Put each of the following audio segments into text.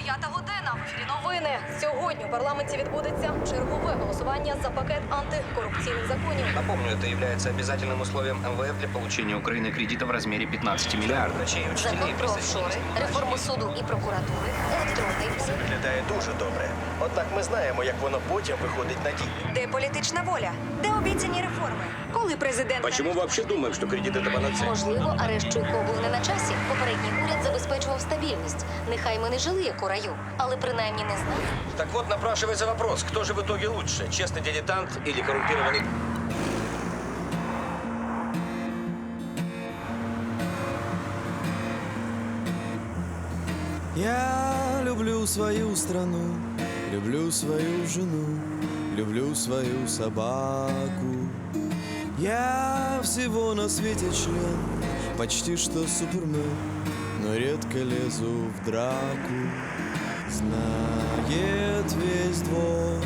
9 година. В ефірі новини. Сьогодні у парламенті відбудеться чергове голосування за пакет антикоррупційних законів. Напомню, это является обязательным условием МВФ для получения Украины кредита в размере 15 миллиардов. Закон про офшори, реформу суду і прокуратури, електронний Це виглядає дуже добре. Однак ми знаємо, як воно потім виходить на ділі. Де політична воля? Де обіцяні реформи? Коли президент... Почему вы вообще думаем, что кредит это панацея? Можливо, арешт Чуйко був не на часі. Попередній уряд забезпечував стабільність. Нехай ми не жили як у раю, але принаймні не знали. Так вот, напрашивается вопрос, кто же в итоге лучше, честный дилетант или коррумпированный... Я люблю свою страну, люблю свою жену, люблю свою собаку. Я всего на свете член, почти что супермен, но редко лезу в драку. Знает весь двор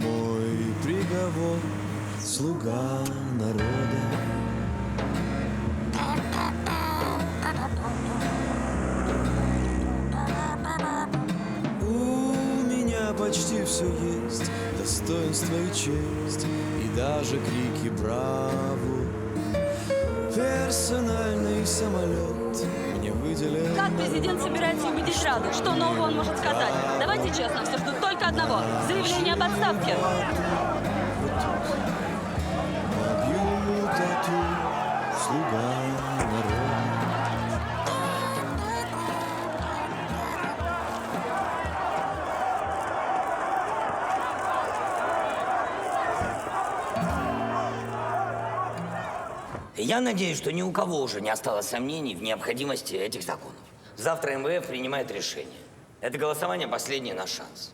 мой приговор, слуга народа. Почти все есть, достоинство и честь, и даже крики «Браво!». Персональный самолет мне выделен. Как президент собирается убедить Раду? Что нового он может сказать? Давайте честно, все ждут только одного – заявление об отставке. Набью тату, слуга народа. Я надеюсь, что ни у кого уже не осталось сомнений в необходимости этих законов. Завтра МВФ принимает решение. Это голосование – последний наш шанс.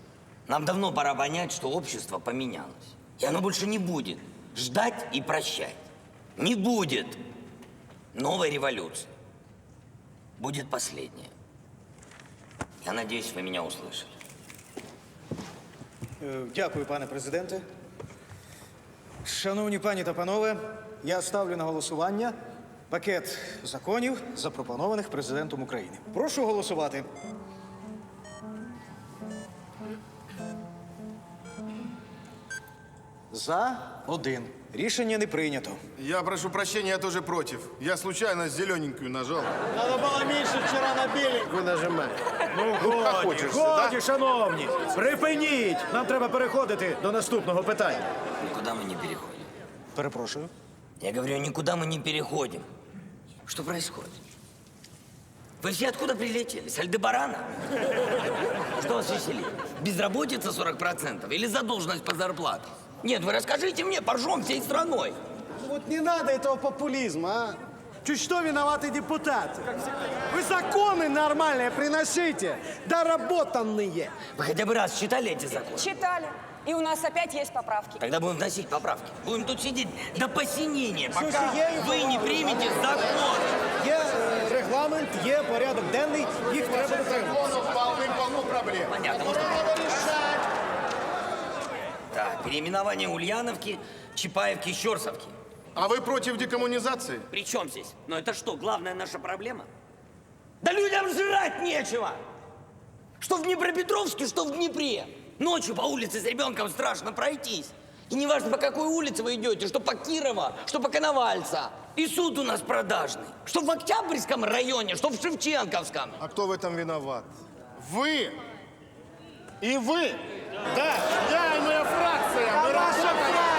Нам давно пора понять, что общество поменялось. И оно больше не будет ждать и прощать. Не будет новой революции. Будет последняя. Я надеюсь, вы меня услышали. Дякую, пане президенте. Шановні пані та панове, я ставлю на голосування пакет законів, запропонованих президентом України. Прошу голосувати. За один. Рішення не прийнято. Я прошу прощения, я тоже против. Я случайно зелененькую нажал. Надо було менше вчора на білі. Вы нажимаете. Ну, годі, да? шановні, припиніть! Нам треба переходити до наступного питання. Никуда мы не переходим. Перепрошую. Я говорю, никуда мы не переходим. Что происходит? Вы все откуда прилетели? С Альдебарана? Что вас веселит? Безработица 40% или задолженность по зарплате? Нет, вы расскажите мне, поржем всей страной. Вот не надо этого популизма, а? Чуть что виноваты депутаты. Вы законы нормальные приносите, доработанные. Вы хотя бы раз читали эти законы? Читали. И у нас опять есть поправки. Тогда будем вносить поправки. Будем тут сидеть до посинения, пока Слушай, я вы не примете закон. Є регламент, є порядок денний, їх треба дотримуватися. Полным-полно проблем. Понятно, можно... Так, переименование Ульяновки, Чапаевки, Щерсовки. А вы против декоммунизации? При чем здесь? Но это что, главная наша проблема? Да людям жрать нечего! Что в Днепропетровске, что в Днепре. Ночью по улице с ребенком страшно пройтись. И не важно, по какой улице вы идете, что по Кирова, что по Коновальца. И суд у нас продажный. Что в Октябрьском районе, что в Шевченковском. А кто в этом виноват? Вы! И вы! Да, я и моя фракция! Мы работаем!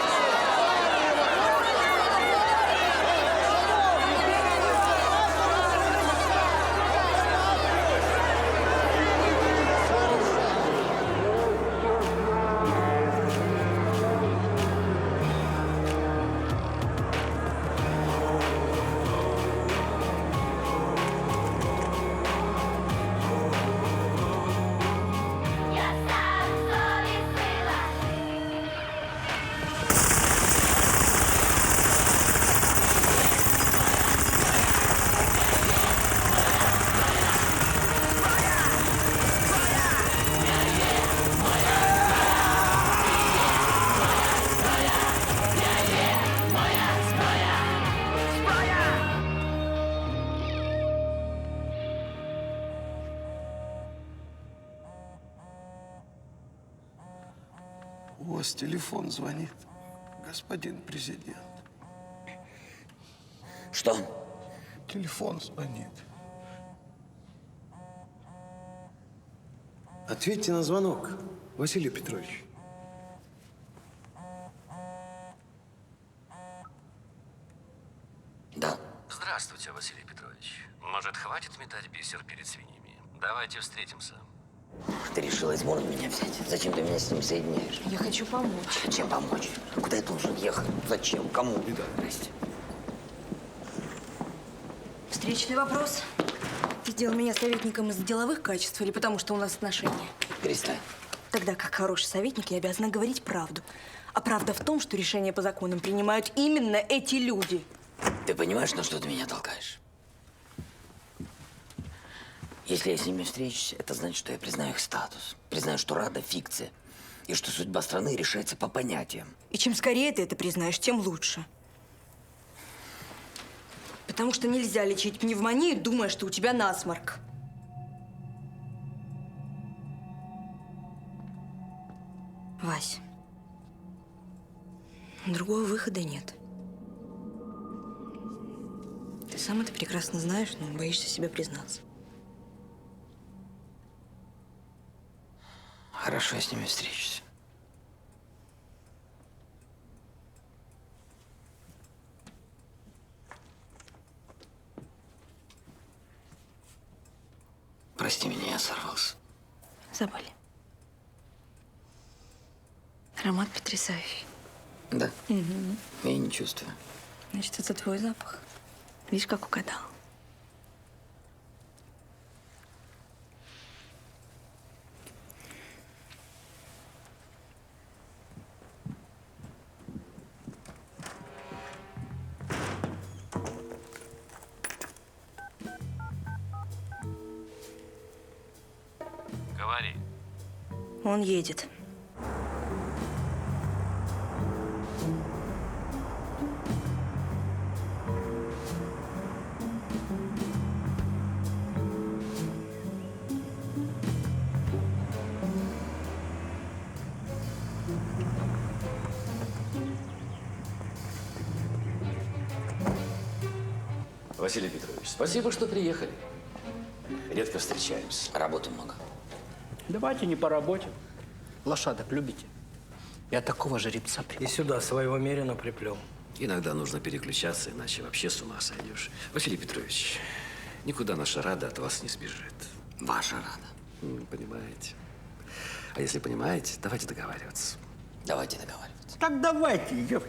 У вас телефон звонит, господин президент. Что? Телефон звонит. Ответьте на звонок, Василий Петрович. Да. Здравствуйте, Василий Петрович. Может, хватит метать бисер перед свиньями? Давайте встретимся. Ты решила из морда меня взять? Зачем ты меня с ним соединяешь? Я хочу помочь. Чем помочь? Куда я должен ехать? Зачем? Кому? Здрасте. Встречный вопрос. Ты сделал меня советником из-за деловых качеств или потому, что у нас отношения? Перестань. Тогда, как хороший советник, я обязана говорить правду. А правда в том, что решения по законам принимают именно эти люди. Ты понимаешь, на что ты меня толкаешь? Если я с ними встречусь, это значит, что я признаю их статус. Признаю, что Рада – фикция. И что судьба страны решается по понятиям. И чем скорее ты это признаешь, тем лучше. Потому что нельзя лечить пневмонию, думая, что у тебя насморк. Вась, другого выхода нет. Ты сам это прекрасно знаешь, но боишься себе признаться. Хорошо, я с ними встречусь. Прости меня, я сорвался. Забыли. Аромат потрясающий. Да? Я не чувствую. Значит, это твой запах. Видишь, как угадал. Говори. Он едет. Василий Петрович, спасибо, что приехали. Редко встречаемся. Работы много. Давайте не по работе. Лошадок любите? Я такого жеребца привел. И сюда своего мерина приплел. Иногда нужно переключаться, иначе вообще с ума сойдешь. Василий Петрович, никуда наша Рада от вас не сбежит. Ваша Рада. Понимаете? А если понимаете, давайте договариваться. Давайте договариваться. Так давайте, ёп.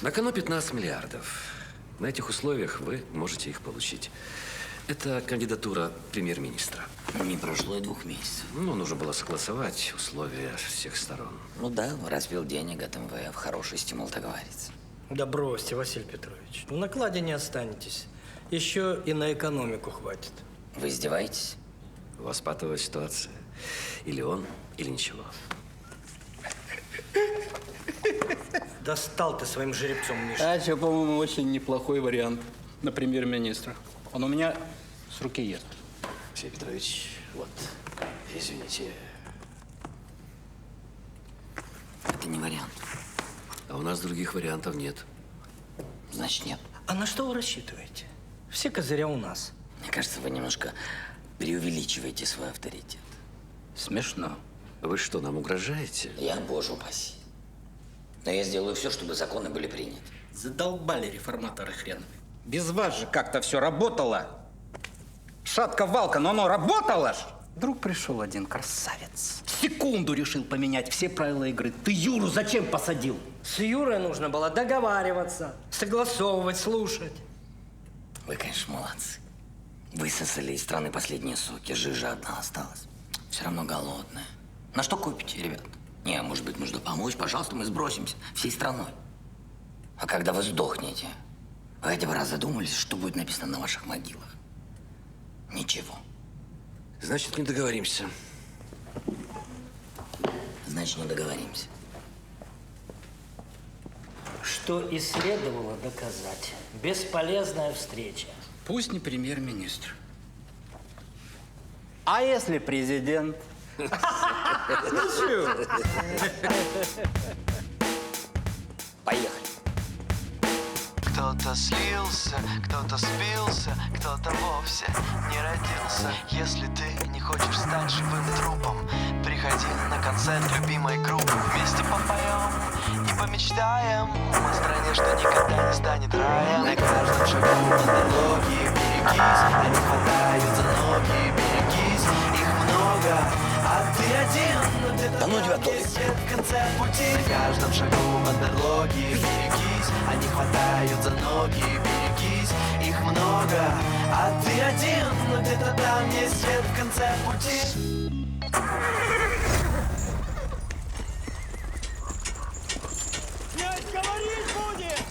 На кону 15 миллиардов. На этих условиях вы можете их получить. Это кандидатура премьер-министра. Не прошло и 2 месяцев. Ну, нужно было согласовать условия всех сторон. Ну да, разбил денег от МВФ. Хороший стимул договориться. Да бросьте, Василий Петрович. В накладе не останетесь. Еще и на экономику хватит. Вы издеваетесь? У вас патовая ситуация. Или он, или ничего. Достал ты своим жеребцом, Миша. А это, по-моему, очень неплохой вариант на премьер-министра. Он у меня с руки ест. Василий Петрович, вот, извините. Это не вариант. А у нас других вариантов нет. Значит, нет. А на что вы рассчитываете? Все козыря у нас. Мне кажется, вы немножко преувеличиваете свой авторитет. Смешно. Вы что, нам угрожаете? Я, боже упаси. Но я сделаю все, чтобы законы были приняты. Задолбали реформаторы хреновые. Без вас же как-то все работало. Шатка-валка, но оно работало ж. Вдруг пришел один красавец. В секунду решил поменять все правила игры. Ты Юру зачем посадил? С Юрой нужно было договариваться, согласовывать, слушать. Вы, конечно, молодцы. Высосали из страны последние соки. Жижа одна осталась. Все равно голодная. На что купите, ребят? Не, может быть, нужно помочь. Пожалуйста, мы сбросимся всей страной. А когда вы сдохнете, вы хотя бы раз задумались, что будет написано на ваших могилах? Ничего. Значит, не договоримся. Значит, не договоримся. Что и следовало доказать. Бесполезная встреча. Пусть не премьер-министр. А если президент? Поехали. Кто-то слился, кто-то спился, кто-то вовсе не родился. Если ты не хочешь стать живым трупом, приходи на концерт любимой группы. Вместе попоем и помечтаем о стране, что никогда не станет раем. На каждом шагу ноги, берегись, они хватают за ноги, берегись, их много, а ты один. Да ну тебя, Толик. В конце пути. На каждом шагу бандерлоги, берегись, они хватают за ноги, берегись, их много, а ты один, но где-то там есть свет в конце пути. Князь говорить будет!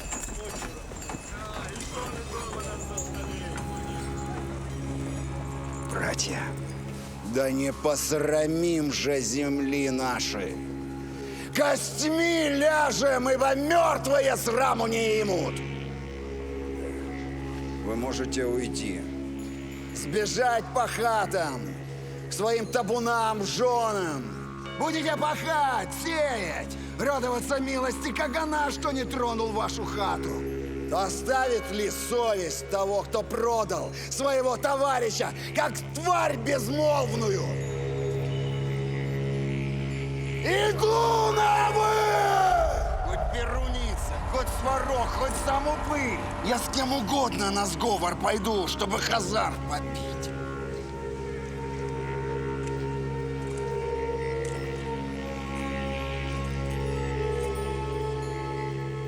Братья, да не посрамим же земли нашей. Костьми ляжем, ибо мертвые сраму не имут. Вы можете уйти, сбежать по хатам, к своим табунам, женам. Будете пахать, сеять, радоваться милости кагана, что не тронул вашу хату. Оставит ли совесть того, кто продал своего товарища, как тварь безмолвную? Иду на вы! Хоть перуница, хоть сварог, хоть саму пыль. Я с кем угодно на сговор пойду, чтобы хазар попить.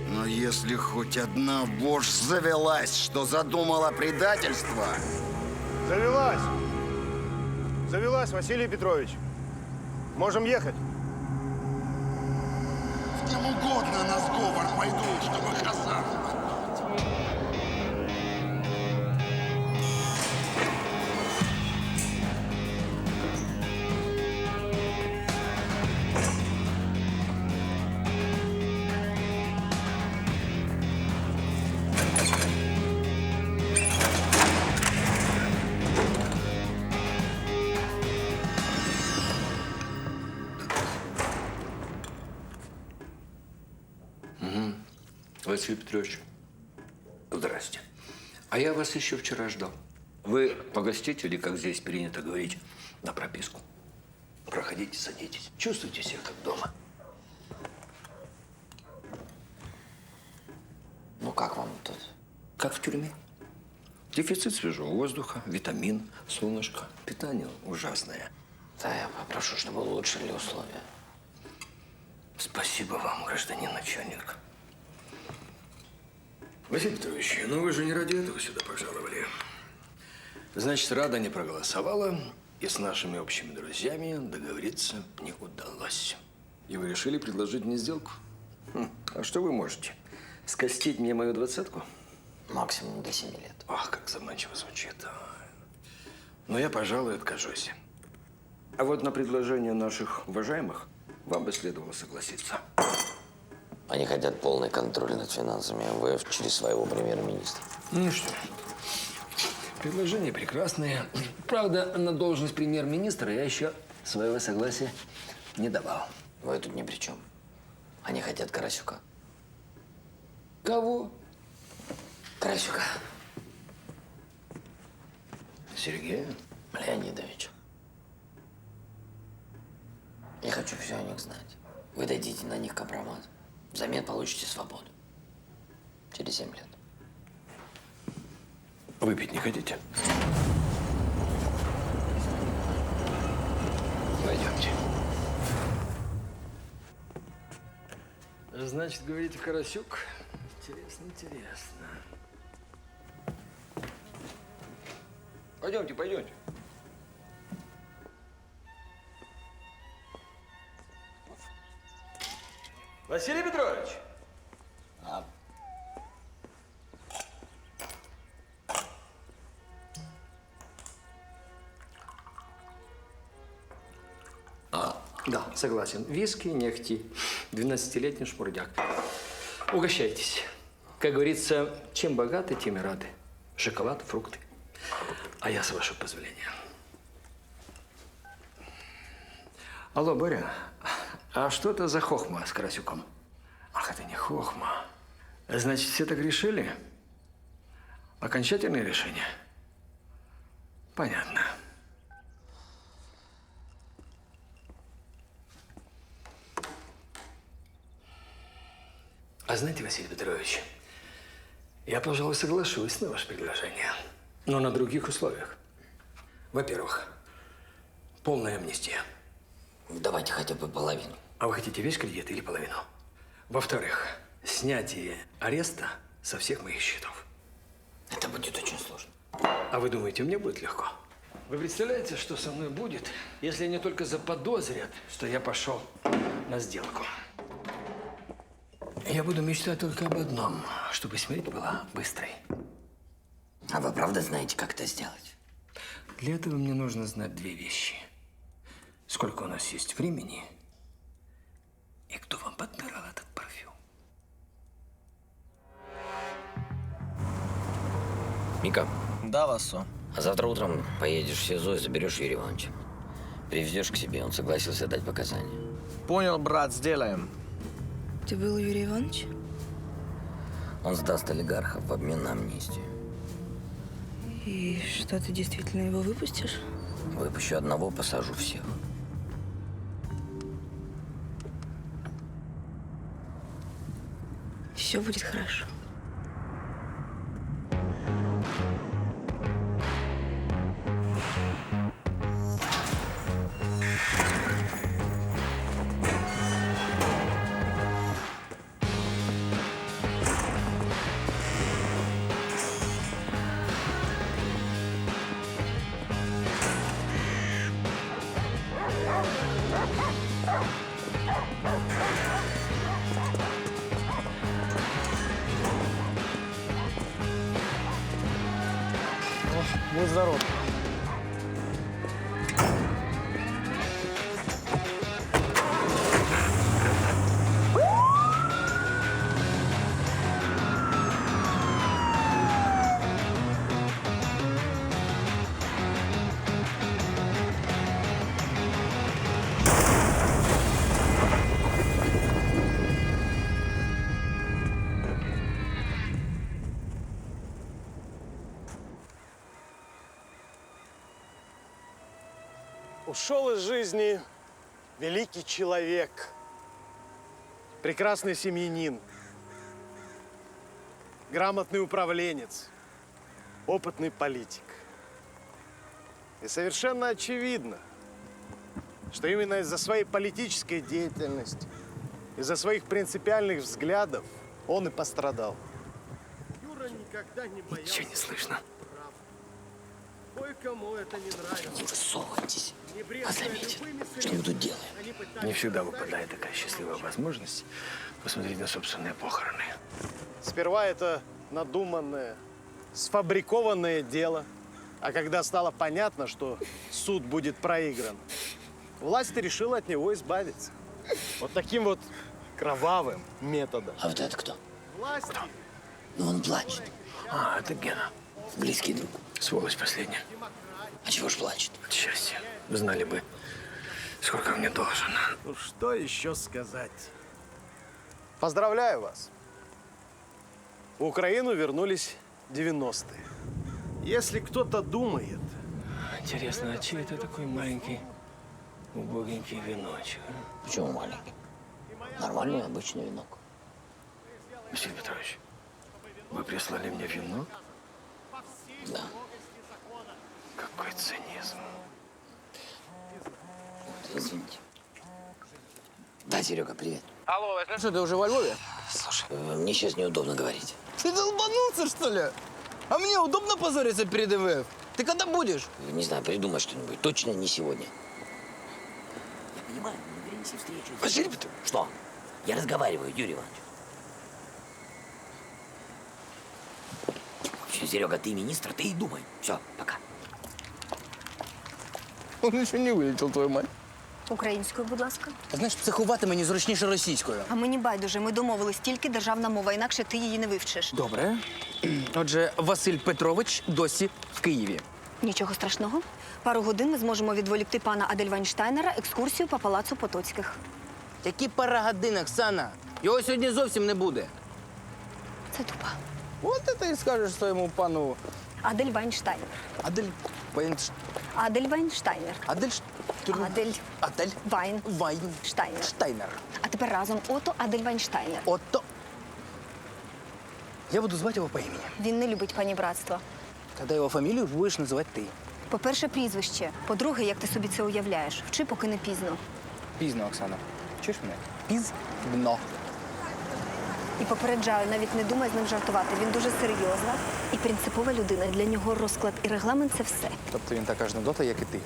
Но если хоть одна вошь завелась, что задумала предательство... Завелась. Завелась, Василий Петрович. Можем ехать. С кем угодно на сговор пойду, чтобы хазар попить. Василий Петрович, здрасте. А я вас еще вчера ждал. Вы погостите или, как здесь принято говорить, на прописку? Проходите, садитесь. Чувствуйте себя как дома. Ну как вам тут? Как в тюрьме. Дефицит свежего воздуха, витамин, солнышко. Питание ужасное. Да, я попрошу, чтобы улучшили условия. Спасибо вам, гражданин начальник. Василий Петрович, ну вы же не ради этого сюда пожаловали. Значит, Рада не проголосовала, и с нашими общими друзьями договориться не удалось. И вы решили предложить мне сделку? А что вы можете? Скостить мне мою 20-ку? Максимум до 7 лет. Ах, как заманчиво звучит. Но я, пожалуй, откажусь. А вот на предложение наших уважаемых вам бы следовало согласиться. Они хотят полный контроль над финансами МВФ через своего премьер-министра. Ну что, предложение прекрасное. Правда, на должность премьер-министра я еще своего согласия не давал. Вы тут ни при чем. Они хотят Карасюка. Кого? Карасюка. Сергея Леонидовича. Я хочу все о них знать. Вы дадите на них компромат. Взамен получите свободу. Через 7 лет. Выпить не хотите? Пойдемте. Значит, говорите, Карасюк? Интересно, интересно. Пойдемте, пойдемте. Василий Петрович! Да, согласен. Виски, не ахти. 12-летний шмурдяк. Угощайтесь. Как говорится, чем богаты, тем и рады. Шоколад, фрукты. А я, с вашего позволения. Алло, Боря, а что это за хохма с Карасюком? Ах, это не хохма. Значит, все так решили? Окончательное решение? Понятно. А знаете, Василий Петрович, я, пожалуй, соглашусь на ваше предложение, но на других условиях. Во-первых, полная амнистия. Давайте хотя бы половину. А вы хотите весь кредит или половину? Во-вторых, снятие ареста со всех моих счетов. Это будет очень сложно. А вы думаете, мне будет легко? Вы представляете, что со мной будет, если они только заподозрят, что я пошел на сделку? Я буду мечтать только об одном, чтобы смерть была быстрой. А вы правда знаете, как это сделать? Для этого мне нужно знать две вещи. Сколько у нас есть времени и кто вам подбирал этот парфюм. Мика. Да, Васо. А завтра утром поедешь в СИЗО и заберешь Юрия Ивановича. Привезешь к себе, он согласился дать показания. Понял, брат, сделаем. Ты был Юрий Иванович? Он сдаст олигархов в обмен на амнистию. И что, ты действительно его выпустишь? Выпущу одного, посажу всех. Все будет хорошо. Будь здоров. Ушел из жизни великий человек, прекрасный семьянин, грамотный управленец, опытный политик. И совершенно очевидно, что именно из-за своей политической деятельности, из-за своих принципиальных взглядов он и пострадал. Юра никогда не боялся. Ничего не слышно. Кое-кому это не нравится. Не высовывайтесь. Вас заметят. Что мы тут делаем? Не всегда выпадает такая счастливая возможность посмотреть на собственные похороны. Сперва это надуманное, сфабрикованное дело. А когда стало понятно, что суд будет проигран, власть решила от него избавиться. Вот таким вот кровавым методом. А вот это кто? Власть. Ну, он плачет. А, это Гена. Близкий друг. Сволочь последняя. А чего ж плачет? От счастья. Знали бы, сколько мне должен. Ну, что еще сказать? Поздравляю вас. В Украину вернулись 90-е. Если кто-то думает... Интересно, а чей это такой маленький, убогенький веночек? Почему маленький? Нормальный, обычный венок. Василий Петрович, вы прислали мне венок? Да. Какой цинизм. Извините. Да, Серега, привет. Алло, ну что, ты уже во Львове? Слушай, мне сейчас неудобно говорить. Ты долбанулся, что ли? А мне удобно позориться перед МВФ? Ты когда будешь? Не знаю, придумай что-нибудь. Точно не сегодня. Я понимаю, мы договоримся встречу. Василий Петрович. Что? Я разговариваю, Юрий Иванович. Все, Серега, ты министр, ты и думай. Все, пока. Он еще не вилетів, твою мать. Українською, будь ласка. Знаєш, психувати мені зручніше російською. А мені байдуже, ми домовились тільки державна мова, інакше ти її не вивчиш. Добре. Отже, Василь Петрович досі в Києві. Нічого страшного. Пару годин ми зможемо відволікти пана Адельвайнштайнера екскурсію по палацу Потоцьких. Які пара годин, Оксана? Його сьогодні зовсім не буде. Це тупо. От ти і скажеш своєму пану Адельвайнштайнер. Адельвайнштайнер. Адельвайнштайнер. Штайнер. А тепер разом Ото Адельвайнштайнер. Отто. Я буду звати його по імені. Він не любить панібратства. Тоді його фамілію будеш називати ти. По-перше, прізвище. По-друге, як ти собі це уявляєш. Вчи, поки не пізно. Пізно, Оксана. Чуєш мене? Пізно. І попереджаю, навіть не думай з ним жартувати. Він дуже серйозна і принципова людина. Для нього розклад і регламент – це все. Тобто він така ж нудота, як і ти.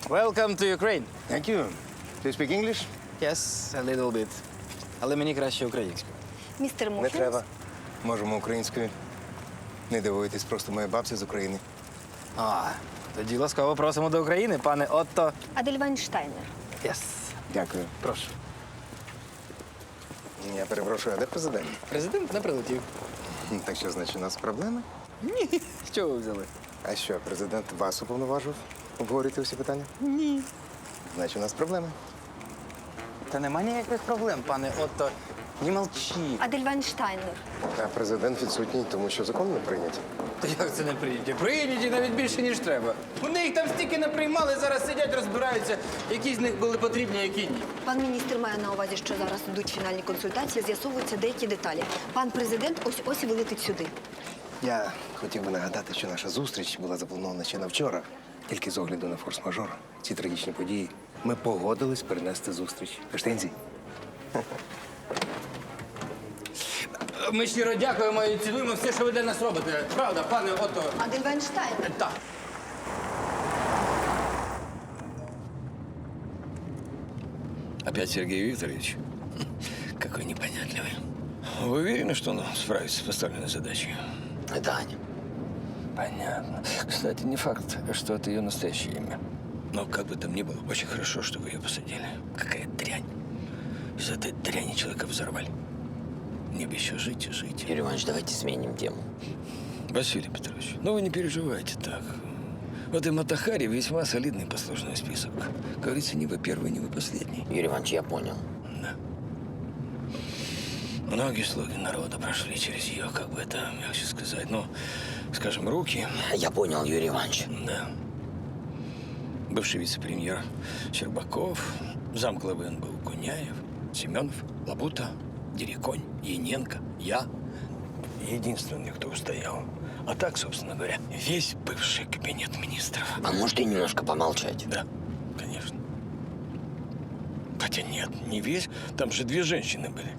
Welcome to Ukraine. Thank you. Do you speak English? Yes, a little bit. Але мені краще українською. Містер Не Мухінс. треба. Можемо українською. Не дивуйтесь, просто моя бабця з України. А, тоді ласкаво просимо до України, пане Отто. Адельвайнштайнер. Yes. Дякую. Прошу. Я перепрошую, а де президент? Президент не прилетів. Так що, значить, у нас проблеми? Ні. Що ви взяли? А що, президент вас уповноважив обговорити усі питання? Ні. Значить, у нас проблеми. Та нема ніяких проблем, пане Отто. Не молчи. Адельвайнштайнер. А президент відсутній, тому що закон не прийнятий. Та як це не прийняті? Прийняті навіть більше, ніж треба. Вони їх там стільки не приймали, зараз сидять, розбираються, які з них були потрібні, а які ні. Пан міністр має на увазі, що зараз йдуть фінальні консультації, з'ясовуються деякі деталі. Пан президент ось-ось і вилетить сюди. Я хотів би нагадати, що наша зустріч була запланована ще на вчора. Тільки з огляду на форс-мажор, ці трагічні події, ми погодились перенести зустріч. Штензі. Ми щиро дякуємо і цінуємо все, що ви для нас робите. Правда, пане Отто? Адельвайнштайнер. Так. Опять Сергей Викторович? Какой непонятливый. Вы уверены, что он справится с поставленной задачей? Это Аня. Понятно. Кстати, не факт, что это ее настоящее имя. Но как бы там ни было, очень хорошо, что вы ее посадили. Какая дрянь. Из этой дряни человека взорвали. Мне бы еще жить и жить. Юрий Иванович, давайте сменим тему. Василий Петрович, ну вы не переживайте так. В этой Матахаре весьма солидный послужной список. Как говорится, не вы первый, не вы последний. Юрий Иванович, я понял. Да. Многие слуги народа прошли через ее, как бы это мягче сказать, ну, скажем, руки. Я понял, Юрий Иванович. Да. Бывший вице-премьер Щербаков, замглавы НБУ Куняев, Семенов, Лабута, Дереконь, Яненко, я. Единственный, кто устоял. А так, собственно говоря, весь бывший кабинет министров. А можете немножко помолчать? Да, конечно. Хотя нет, не весь. Там же 2 женщины были.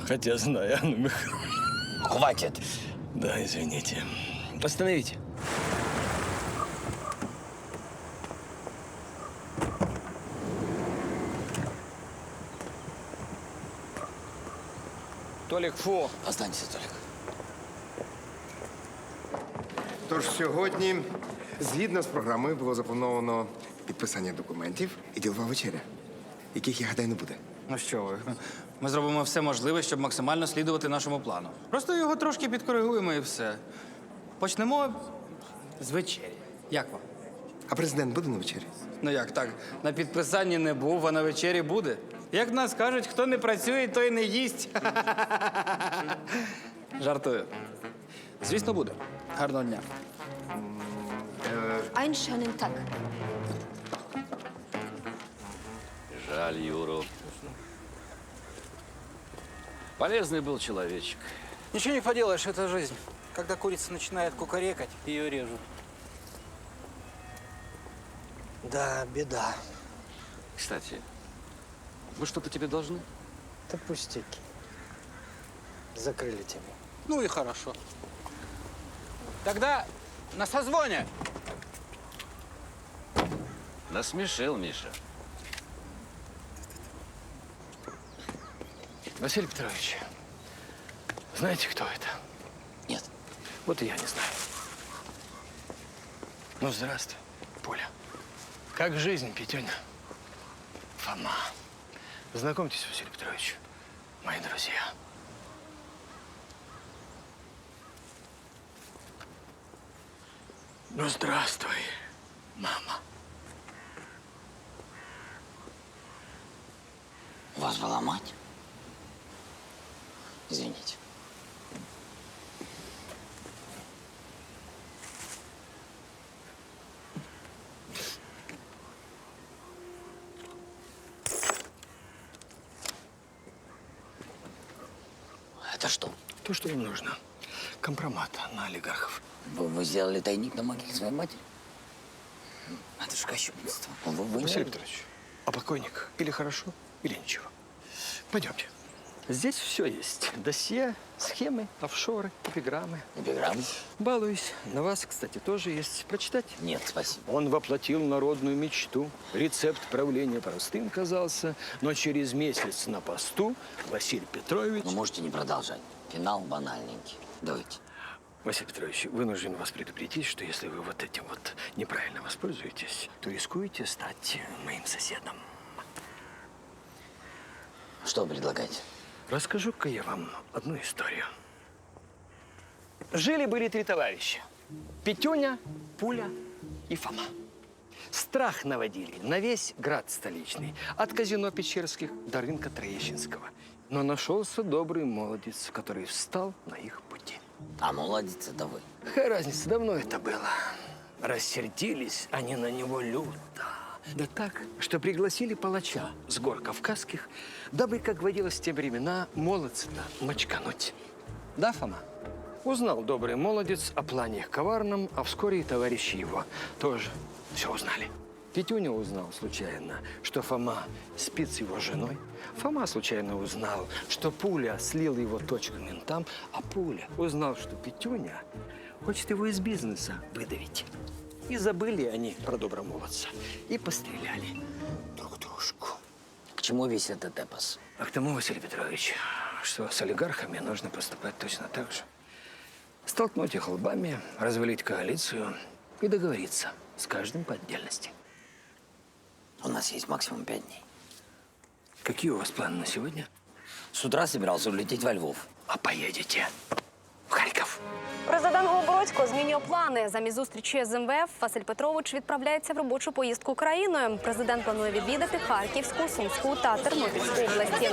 Хотя знаю Анну Михайловну. Хватит. Да, извините. Остановите. Толік, фу. Останься, Толік. Тож сьогодні, згідно з програмою, було заплановано підписання документів і ділова вечеря, яких, я гадаю, не буде. Ну що ви? Ми зробимо все можливе, щоб максимально слідувати нашому плану. Просто його трошки підкоригуємо і все. Почнемо з вечері. Як вам? А президент буде на вечері? Ну як так? На підписанні не був, а на вечері буде. Як нас кажуть, хто не працює, той не їсть. Жартую. Звісно, буде. Гарного дня. Einen schönen Tag. Жаль Юру. Полезный был человечек. Ничего не поделаешь, это жизнь. Когда курица начинает кукарекать, ее режут. Да, беда. Кстати, мы что-то тебе должны? Да пустяки. Закрыли тему. Ну и хорошо. Тогда на созвоне. Насмешил, Миша. Василий Петрович, знаете, кто это? Нет. Вот и я не знаю. Ну, здравствуй, Поля. Как жизнь, Петюня? Фома. Знакомьтесь, Василий Петрович, мои друзья. Ну, здравствуй, мама. У вас была мать? Извините. Это что? То, что им нужно. Компромат на олигархов. Вы сделали тайник на могиле своей матери? Это же кощунство. Василий Петрович, а покойник или хорошо, или ничего. Пойдемте. Здесь все есть. Досье, схемы, офшоры, эпиграммы. Эпиграммы? Балуюсь. На вас, кстати, тоже есть. Прочитать? Нет, спасибо. Он воплотил народную мечту. Рецепт правления простым казался, но через месяц на посту Василий Петрович... Вы можете не продолжать. Финал банальненький. Давайте. Василий Петрович, вынужден вас предупредить, что если вы вот этим вот неправильно воспользуетесь, то рискуете стать моим соседом. Что вы предлагаете? Расскажу-ка я вам одну историю. Жили-были три товарища. Петюня, Пуля и Фома. Страх наводили на весь град столичный. От казино Печерских до рынка Троещинского. Но нашелся добрый молодец, который встал на их пути. А молодец это вы. Какая разница, давно это было. Рассердились они на него люто. Да так, что пригласили палача с гор Кавказских, дабы, как водилось в те времена, молодца-то мочкануть. Да, Фома? Узнал добрый молодец о плане их коварном, а вскоре и товарищи его тоже все узнали. Петюня узнал случайно, что Фома спит с его женой. Фома случайно узнал, что Пуля слил его точку ментам, а Пуля узнал, что Петюня хочет его из бизнеса выдавить. И забыли они про добромолодца. И постреляли друг дружку. К чему весь этот эпос? А к тому, Василий Петрович, что с олигархами нужно поступать точно так же. Столкнуть их лбами, развалить коалицию и договориться с каждым по отдельности. У нас есть максимум 5 дней. Какие у вас планы на сегодня? С утра собирался улететь во Львов. А поедете в Харьков. Президент Голобородько змінює плани. Замість зустрічі з МВФ Василь Петрович відправляється в робочу поїздку країною. Президент планує відвідати Харківську, Сумську та Тернопільську області.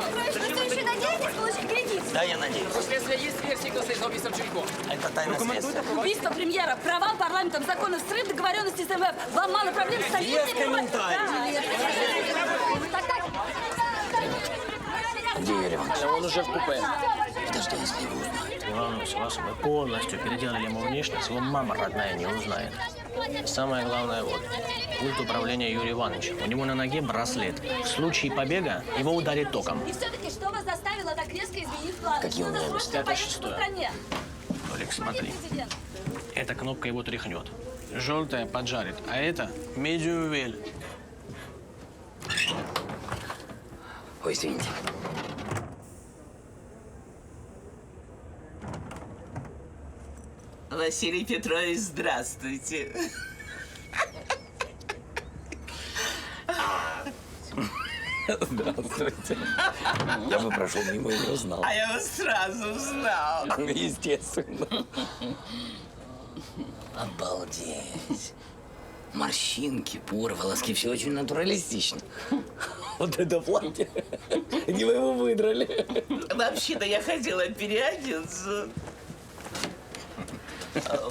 Да, я надеюсь. Есть версии, кто стоит за убийством Чурикова. Это тайна следствия. Убийство премьера, провал парламентом законов, срыв договоренности с МВФ. Вам мало проблем с столицей? Без комментариев. Где Юрий Иванович? Он уже в купе. Подожди, если его узнают. Иванович, Вася, мы полностью переделали ему внешность, его мама родная не узнает. Самое главное вот, пульт управления Юрия Ивановича. У него на ноге браслет. В случае побега его ударит током. И все-таки, что вас заставило так резко изменить планы? Какие у меня есть? 56-е. Толик, смотри. Эта кнопка его тряхнет. Желтая поджарит, а это medium well. Ой, извините. Василий Петрович, здравствуйте. Здравствуйте. Я бы прошел мимо и не узнал. А я вас сразу узнал. Естественно. Обалдеть. Морщинки, поры, волоски, все очень натуралистично. Вот это платье. Не вы его выдрали. Вообще-то я хотела переодеться.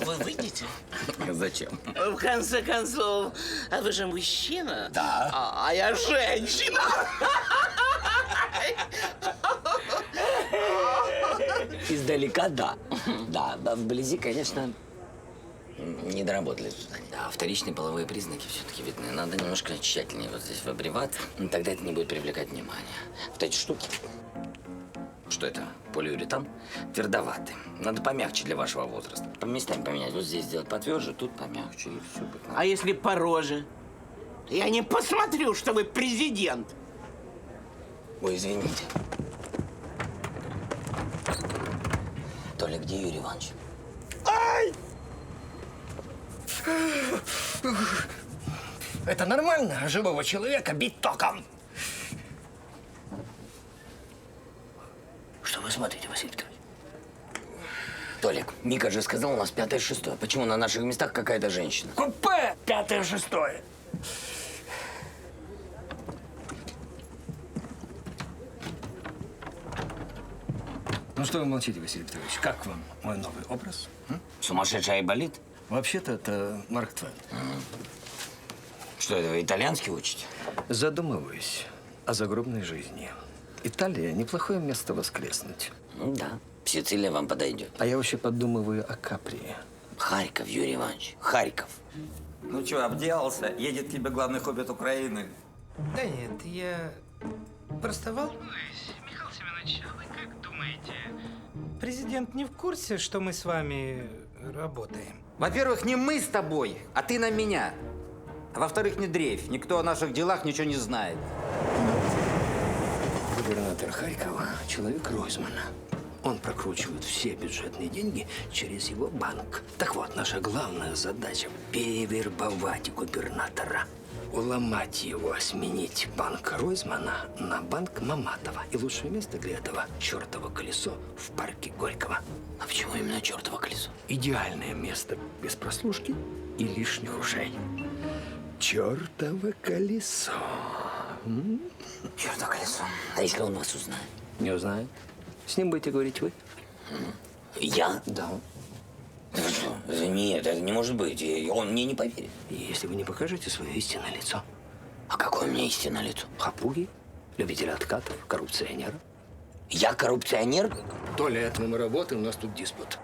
Вы выйдете? Зачем? В конце концов, а вы же мужчина? Да. А я женщина. Издалека, да. Да, вблизи, конечно, не доработали. Да, вторичные половые признаки все-таки видны. Надо немножко тщательнее вот здесь выбривать. Тогда это не будет привлекать внимание. Вот эти штуки. Что это? Полиуретан? Твердоватый. Надо помягче для вашего возраста. По местами поменять. Вот здесь сделать потверже, тут помягче. И все будет. А если по роже? Я не посмотрю, что вы президент. Ой, извините. Толя, где Юрий Иванович? Ай! Это нормально, живого человека бить током. Что вы смотрите, Василий Петрович? Толик, Мика же сказал, у нас 5-6. Почему на наших местах какая-то женщина? Купе 5-6. Ну что вы молчите, Василий Петрович? Как вам мой новый образ? Сумасшедший Айболит? Вообще-то это Марк Твен. Что это, вы итальянский учите? Задумываюсь о загробной жизни. Италия – неплохое место воскреснуть. Ну да, Сицилия вам подойдет. А я вообще подумываю о Капри. Харьков, Юрий Иванович, Харьков. Ну что, обделался? Едет к тебе главный хоббит Украины. Да нет, я просто волнуюсь. Михаил Семенович, а вы как думаете, президент не в курсе, что мы с вами работаем? Во-первых, не мы с тобой, а ты на меня. А во-вторых, не дрейфь. Никто о наших делах ничего не знает. Губернатор Харькова – человек Ройзмана. Он прокручивает все бюджетные деньги через его банк. Так вот, наша главная задача – перевербовать губернатора. Уломать его, сменить банк Ройзмана на банк Маматова. И лучшее место для этого – чертово колесо в парке Горького. А почему именно чертово колесо? Идеальное место без прослушки и лишних ушей. Чертово колесо. Чертово колесо. А если он вас узнает? Не узнает. С ним будете говорить вы? Я? Да. Да вы что? Нет, это не может быть. И он мне не поверит. Если вы не покажете свое истинное лицо. А какое у меня истинное лицо? Хапуги, любитель откатов, коррупционер. Я коррупционер? То ли это мы работаем, у нас тут диспут.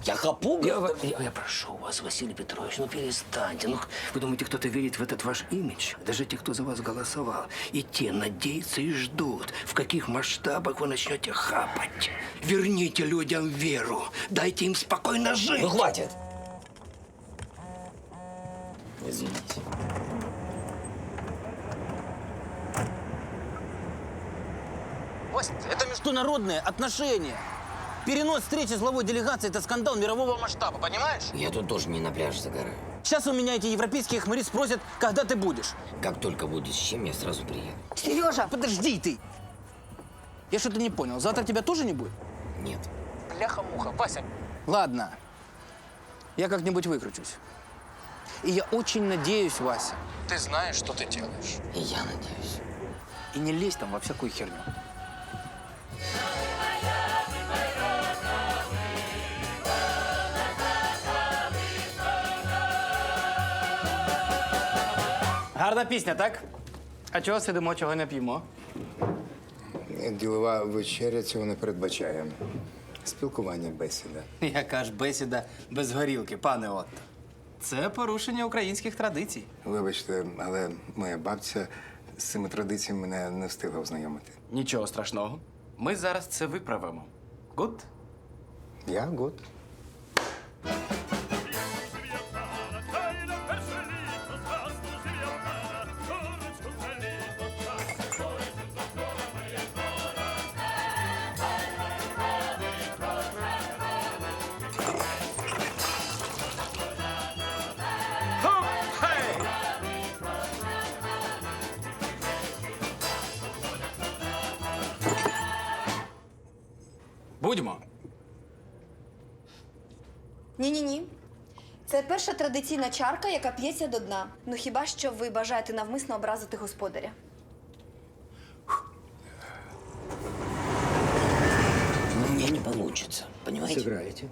Я хапуга? Я прошу вас, Василий Петрович, ну перестаньте. Ну, вы думаете, кто-то верит в этот ваш имидж? Даже те, кто за вас голосовал. И те надеются и ждут, в каких масштабах вы начнете хапать. Верните людям веру. Дайте им спокойно жить. Ну, хватит. Извините. Вася, это международные отношения. Перенос встречи с главой делегации – это скандал мирового масштаба, понимаешь? Я тут тоже не на пляже загораю. Сейчас у меня эти европейские хмыри спросят, когда ты будешь. Как только буду с чем, я сразу приеду. Сережа, подожди ты! Я что-то не понял. Завтра тебя тоже не будет? Нет. Бляха-муха, Вася. Ладно. Я как-нибудь выкручусь. И я очень надеюсь, Вася. Ты знаешь, что ты делаешь. И я надеюсь. И не лезь там во всякую херню. Гарна пісня, так? А чого сидимо, чого не п'ємо? Ділова вечеря цього не передбачає. Спілкування, бесіда. Яка ж бесіда без горілки, пане Отто? Це порушення українських традицій. Вибачте, але моя бабця з цими традиціями мене не встигла ознайомити. Нічого страшного. Ми зараз це виправимо. Гуд? Я гуд. Будьмо. Ні-ні-ні. Це перша традиційна чарка, яка п'ється до дна. Ну хіба що ви бажаєте навмисно образити господаря? Ну, у меня не получится, понимаете? Сыграете.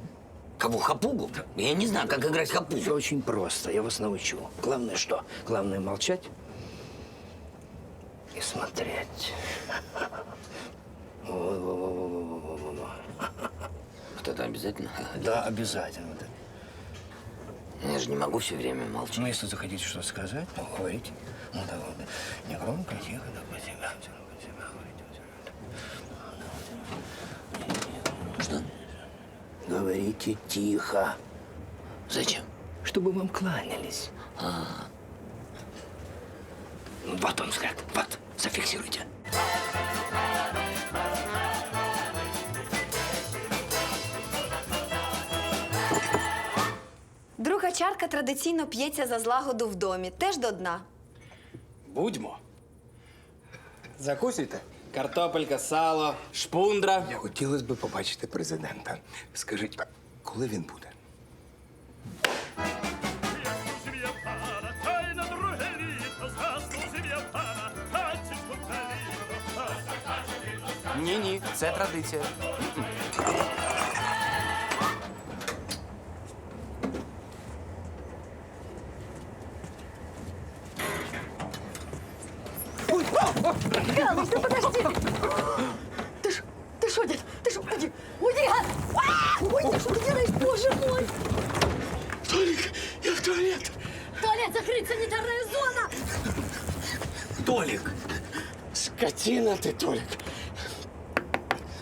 Кого, хапугу? Я не знаю, как играть хапугу. Все очень просто, я вас научу. Главное что? Главное молчать и смотреть. Во-во-во-во-во-во-во. Вот это обязательно? Да, обязательно. Да. Я же не могу все время молчать. Ну, если захотите что-то сказать, ну, говорите. Ну, да, вот. Не громко, тихо, да, по себя. Что? Говорите тихо. Зачем? Чтобы вам кланялись. Вот он взгляд, вот, зафиксируйте. Друга чарка традиційно п'ється за злагоду в домі, теж до дна. Будьмо. Закусуйте. Картопелька, сало, шпундра. Хотілося б побачити президента. Скажіть, коли він буде? Ні, це традиція. Галусь, ну подожди! Ты что, дед? Ты что, уйди! Уйди, гад! Ой, ты что ты делаешь, боже мой! Толик, я в туалет. Туалет закрыть, санитарная зона! Толик! Скотина ты, Толик!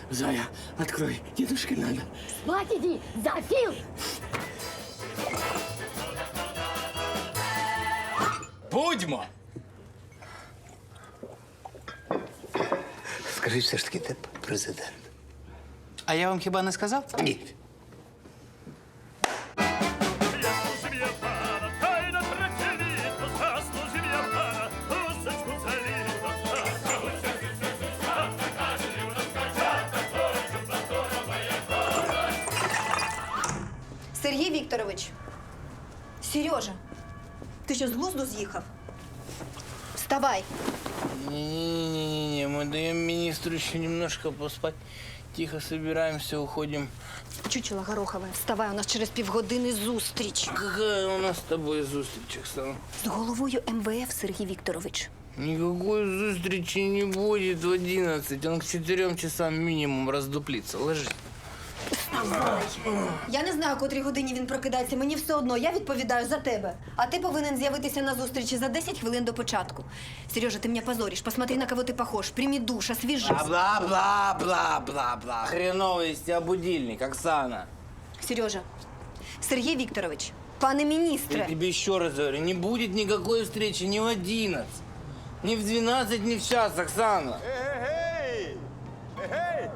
Зая, открой, дедушке надо. Спать иди, Зоофил! Будьмо! Скажіть все ж таки, ти президент. А я вам хіба не сказав? Ні. Сергій Вікторович. Сережа, ти що, з глузду з'їхав? Вставай. Не-не-не, мы даем министру еще немножко поспать. Тихо собираемся, уходим. Чучело горохове, вставай, у нас через півгодини зустріч. Какая у нас с тобой зустріч, Оксана? З головою МВФ, Сергій Вікторович. Никакой зустрічи не будет в 11. Он к 4 часам минимум раздуплится. Ложись. Я не знаю, котрій годині він прокидається. Мені все одно, я відповідаю за тебе. А ти повинен з'явитися на зустрічі за 10 хвилин до початку. Сережа, ти мене позориш. Посмотри, на кого ти похож. Прими душ, освіжись. Бла-бла-бла-бла-бла. Хреновый из тебя будильник, Оксана. Сережа, Сергій Вікторович, пане міністре. Я тебе еще раз говорю, не будет никакой встречи ни в 11, ни в 12, ни в час, Оксана. Ей! Ей!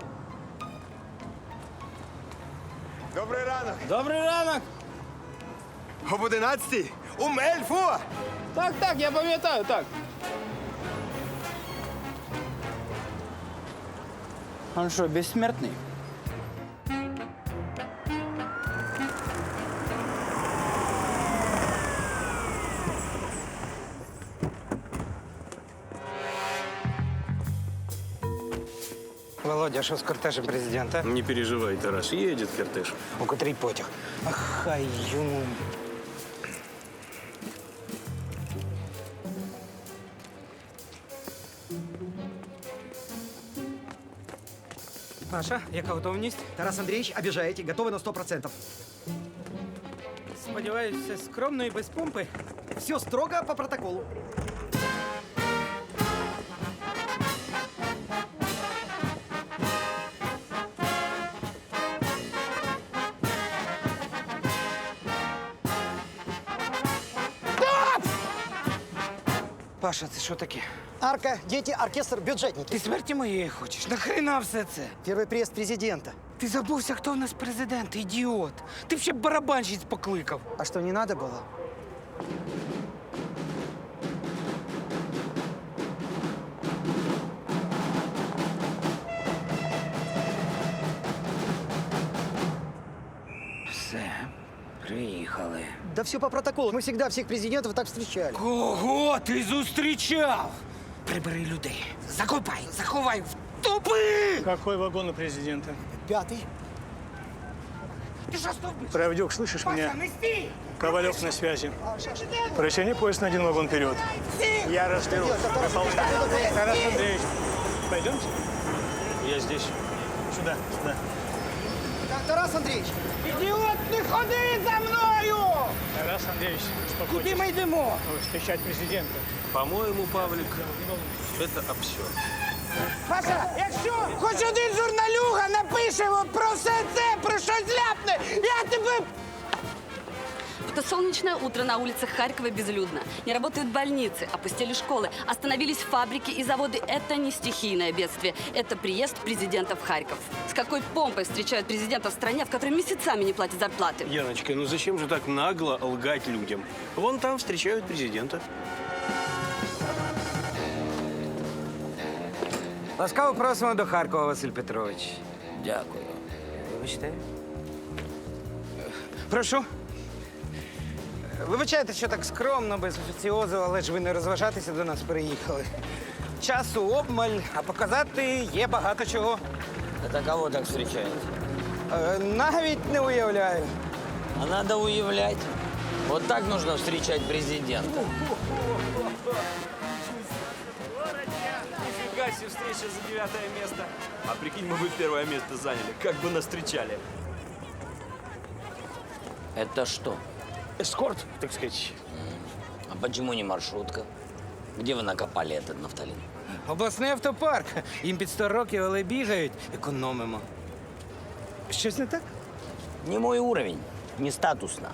Добрий ранок. Добрий ранок. Об 11 у Мельфу. Так, я пам'ятаю, так. Он что, бессмертный? Володя, що з кортежем президента? Не переживай, Тарас, едет кортеж. У котрий потяг? Ах, хай йому. Паша, яка готовність? Тарас Андреевич, обижаете, готовы на 100%. Сподіваюся, все скромно і без помпи. Все строго по протоколу. Паша, це що таке? Арка, дети, оркестр, бюджетники. Ти смерті моєї хочеш? Нахрена все це? Первый приезд президента. Ти забувся, хто у нас президент, ідіот. Ти б ще барабанщиць покликав. А что, не надо было? Все, приїхали. Да все по протоколу. Мы всегда всех президентов так встречали. Кого ти зустрічав? Прибери людей. Закопай, заховай в тупи! Какой вагон у президента? 5-й. Ты что, ступишь? Правдюк, слышишь меня? Ковалев на связи. Прочини поезд на 1 вагон вперед. Я разберусь. Тарас Андреевич, пойдемте? Я здесь. Сюда, сюда. Тарас Андреевич! Ідіот, не ходи за мною! Тарас Андреевич, успокойтесь. Куди ми йдемо? Встречать президента. По-моему, Павлик, это абсурд. Паша, якщо хоч один журналюга напише про все це, про щось ляпне, я тебе... В это солнечное утро на улицах Харькова безлюдно. Не работают больницы, опустели школы, остановились фабрики и заводы. Это не стихийное бедствие, это приезд президента в Харьков. С какой помпой встречают президента в стране, в которой месяцами не платят зарплаты? Яночка, ну зачем же так нагло лгать людям? Вон там встречают президента. Ласкаво просимо до Харкова, Василь Петрович. Дякую. Вибачте. Прошу. Вибачайте, що так скромно, без офіціозу, але ж ви не розважатися до нас приїхали. Часу обмаль, а показати є багато чого. Это кого так встречают? Навіть не уявляю. А надо уявлять. Вот так нужно встречать президента. Нифига себе встреча за 9 место. А прикинь, мы бы 1 место заняли. Как бы нас встречали. Это что? Эскорт, так сказать. А почему не маршрутка? Где вы накопали этот нафталин? Обласний автопарк. Їм під 100 років, але бігають. Економимо. Щось не так? Не мой уровень, не статусно.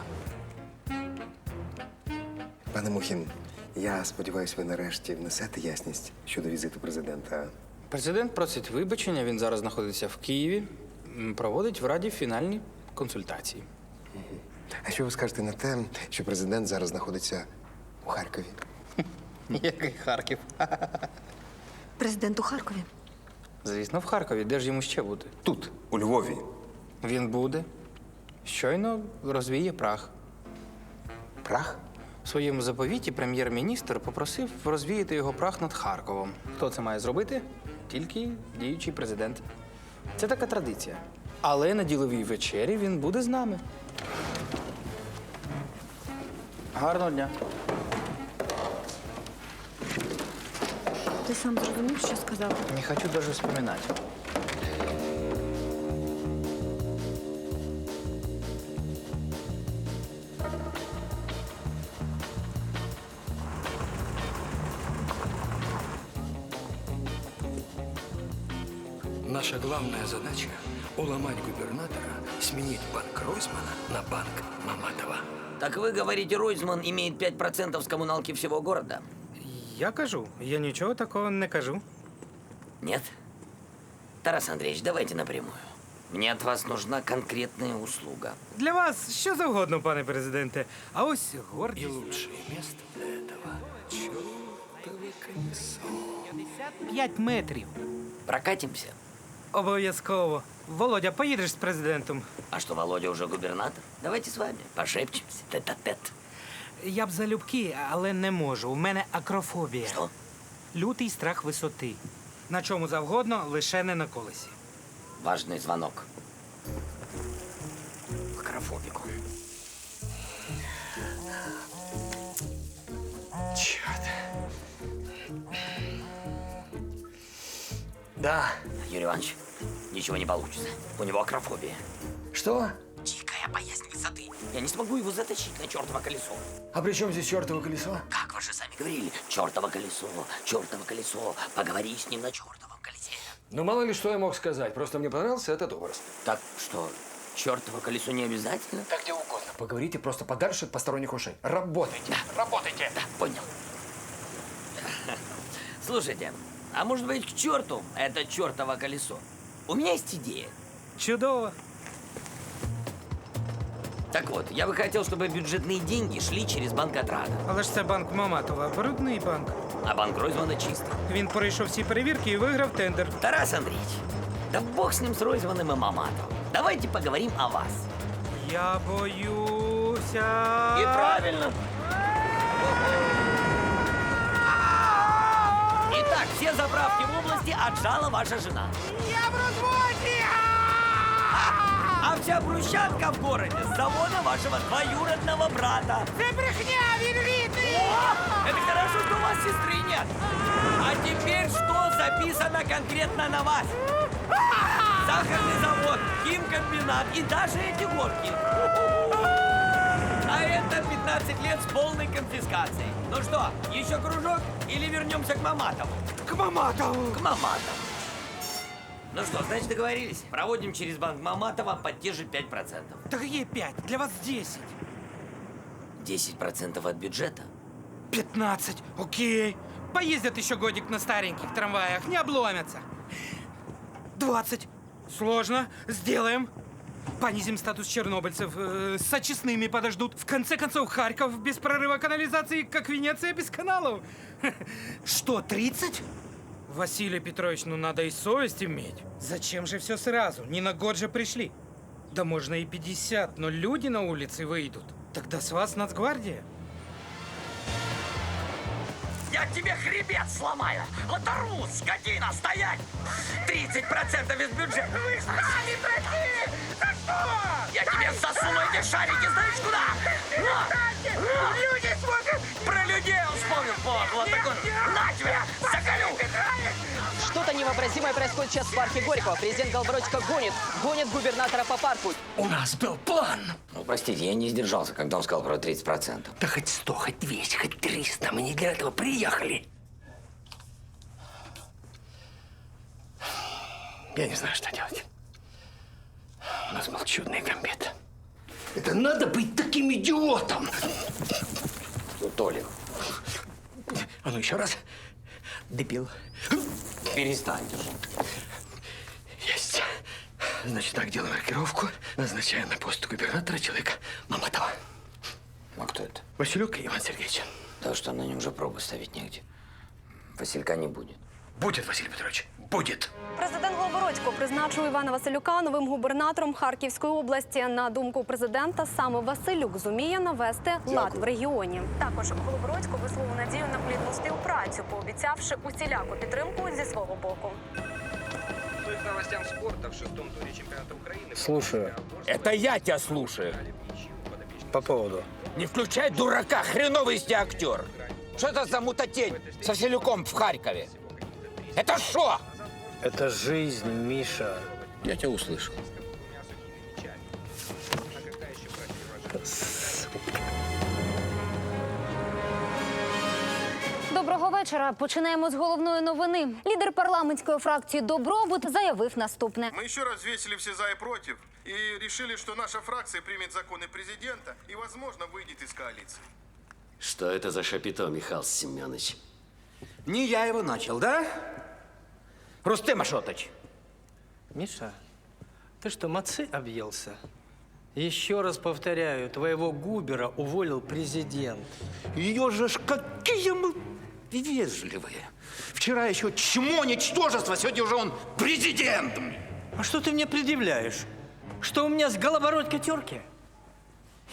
Пане Мухін, я сподіваюся, ви нарешті внесете ясність щодо візиту президента. Президент просить вибачення, він зараз знаходиться в Києві, проводить в Раді фінальні консультації. А що ви скажете на те, що президент зараз знаходиться у Харкові? Який Харків? Президент у Харкові. Звісно, в Харкові. Де ж йому ще бути? Тут, у Львові. Він буде. Щойно розвіє прах. Прах? У своєму заповіті прем'єр-міністр попросив розвіяти його прах над Харковом. Хто це має зробити? Тільки діючий президент. Це така традиція. Але на діловій вечері він буде з нами. Гарного дня. Ти сам зрозумів, що сказав? Не хочу даже вспоминать. Наша главная задача – уломать губернатора, сменить банк Ройзмана на банк Маматова. Так вы говорите, Ройзман имеет 5% с коммуналки всего города? Я кажу. Я нічого такого не кажу. Нет? Тарас Андреевич, давайте напрямую. Мне от вас нужна конкретная услуга. Для вас що завгодно, пане президенте. А ось гордість. Лучшее место для этого – чертово колесо. 5 метрів. Прокатимся? Обов'язково. Володя, поїдеш з президентом? А что, Володя уже губернатор? Давайте с вами пошепчемся, тет-а-тет. Я б залюбки, але не можу. У мене акрофобія. Що? Лютий страх висоти. На чому завгодно, лише не на колесі. Важный звонок. Акрофобику. Черт. Да. Юрий Иванович, ничего не получится. У него акрофобия. Что? Дикая боязнь высоты. Я не смогу его затащить на чертово колесо. А при чем здесь чертово колесо? Как вы же сами говорили, чертово колесо, чертово колесо. Поговори с ним на чертовом колесе. Ну, мало ли что я мог сказать. Просто мне понравился этот образ. Так что, чертово колесо не обязательно? Так где угодно. Поговорите просто подальше от посторонних ушей. Работайте. Да. Работайте. Да, понял. Слушайте, а может быть к черту это чертово колесо? У меня есть идея. Чудово. Так вот, я бы хотел, чтобы бюджетные деньги шли через банк Отрада. Але ж це банк Маматова, брудний банк. А банк Ройзмана чистый. Він пройшов всі перевірки і виграв тендер. Тарас Андреевич, да бог с ним, с Ройзманом и Маматовым. Давайте поговорим о вас. Я боюся. И правильно. Итак, все заправки в области отжала ваша жена. Я в разводе! А вся брусчатка в городе с завода вашего двоюродного брата. Ты брехня, виновитый! О, это хорошо, что у вас сестры нет. А теперь что записано конкретно на вас? Сахарный завод, химкомбинат и даже эти горки. А это 15 лет с полной конфискацией. Ну что, еще кружок или вернемся к Маматову? К Маматову! К Маматову. Ну что, значит, договорились? Проводим через банк Маматова под те же 5%. Так є 5, для вас 10. 10% от бюджета? 15, окей. Поездят еще годик на стареньких трамваях, не обломятся. 20. Сложно. Сделаем. Понизим статус чернобыльцев. С очистными подождут. В конце концов, Харьков без прорыва канализации, как Венеция без каналов. Что, 30? Василий Петрович, ну надо и совесть иметь. Зачем же все сразу? Не на год же пришли. Да можно и 50, но люди на улице выйдут. Тогда с вас Нацгвардия. Я тебе хребет сломаю! Оторву, скотина, стоять! 30% из бюджета! Вы сами такие! За что? Я тебе засуну эти шарики, знаешь куда? Люди смотрят! Про людей он вспомнил, подло! Так он, на тебя, заколю! Что-то невообразимое происходит сейчас в парке Горького. Президент Голобородько гонит губернатора по парку. У нас был план! Ну, простите, я не сдержался, когда он сказал про 30%. Да хоть 100, хоть 200, хоть 300. Мы не для этого приехали. Я не знаю, что делать. У нас был чудный гамбит. Это надо быть таким идиотом! Толик. А ну еще раз. Дебил. Перестаньте же. Есть. Значит так, делаем маркировку. Назначаем на пост губернатора человека Маматова. А кто это? Василюк Иван Сергеевич. Да что, на нем же пробы ставить негде. Василька не будет. Будет, Василий Петрович, будет. Президент Голобородько призначив Івана Василюка новим губернатором Харківської області. На думку президента, саме Василюк зуміє навести лад в регіоні. Також Голобородько висловив надію на плідну співпрацю, пообіцявши усіляку підтримку зі свого боку. К новостям спорта в 6-м туре чемпионата Украины. Слушаю. Это я тебя слушаю. По поводу? Не включай дурака, хреновый из тебя актер. Что это за мутатень со Василюком в Харькове? Это что? Это жизнь, Миша. Я тебя услышал. Доброго вечора. Починаємо з головної новини. Лідер парламентської фракції «Добробут» заявив наступне. Мы еще раз взвесили все за и против и решили, что наша фракция примет законы президента и, возможно, выйдет из коалиции. Что это за шапито, Михаил Семенович? Не я его начал, да? Рустем Ашотович. Миша, ты что, мацы объелся? Еще раз повторяю, твоего Губера уволил президент. Ее же ж какие мы вежливые. Вчера еще чмо, ничтожество, сегодня уже он президент. А что ты мне предъявляешь? Что у меня с Голобородько терки?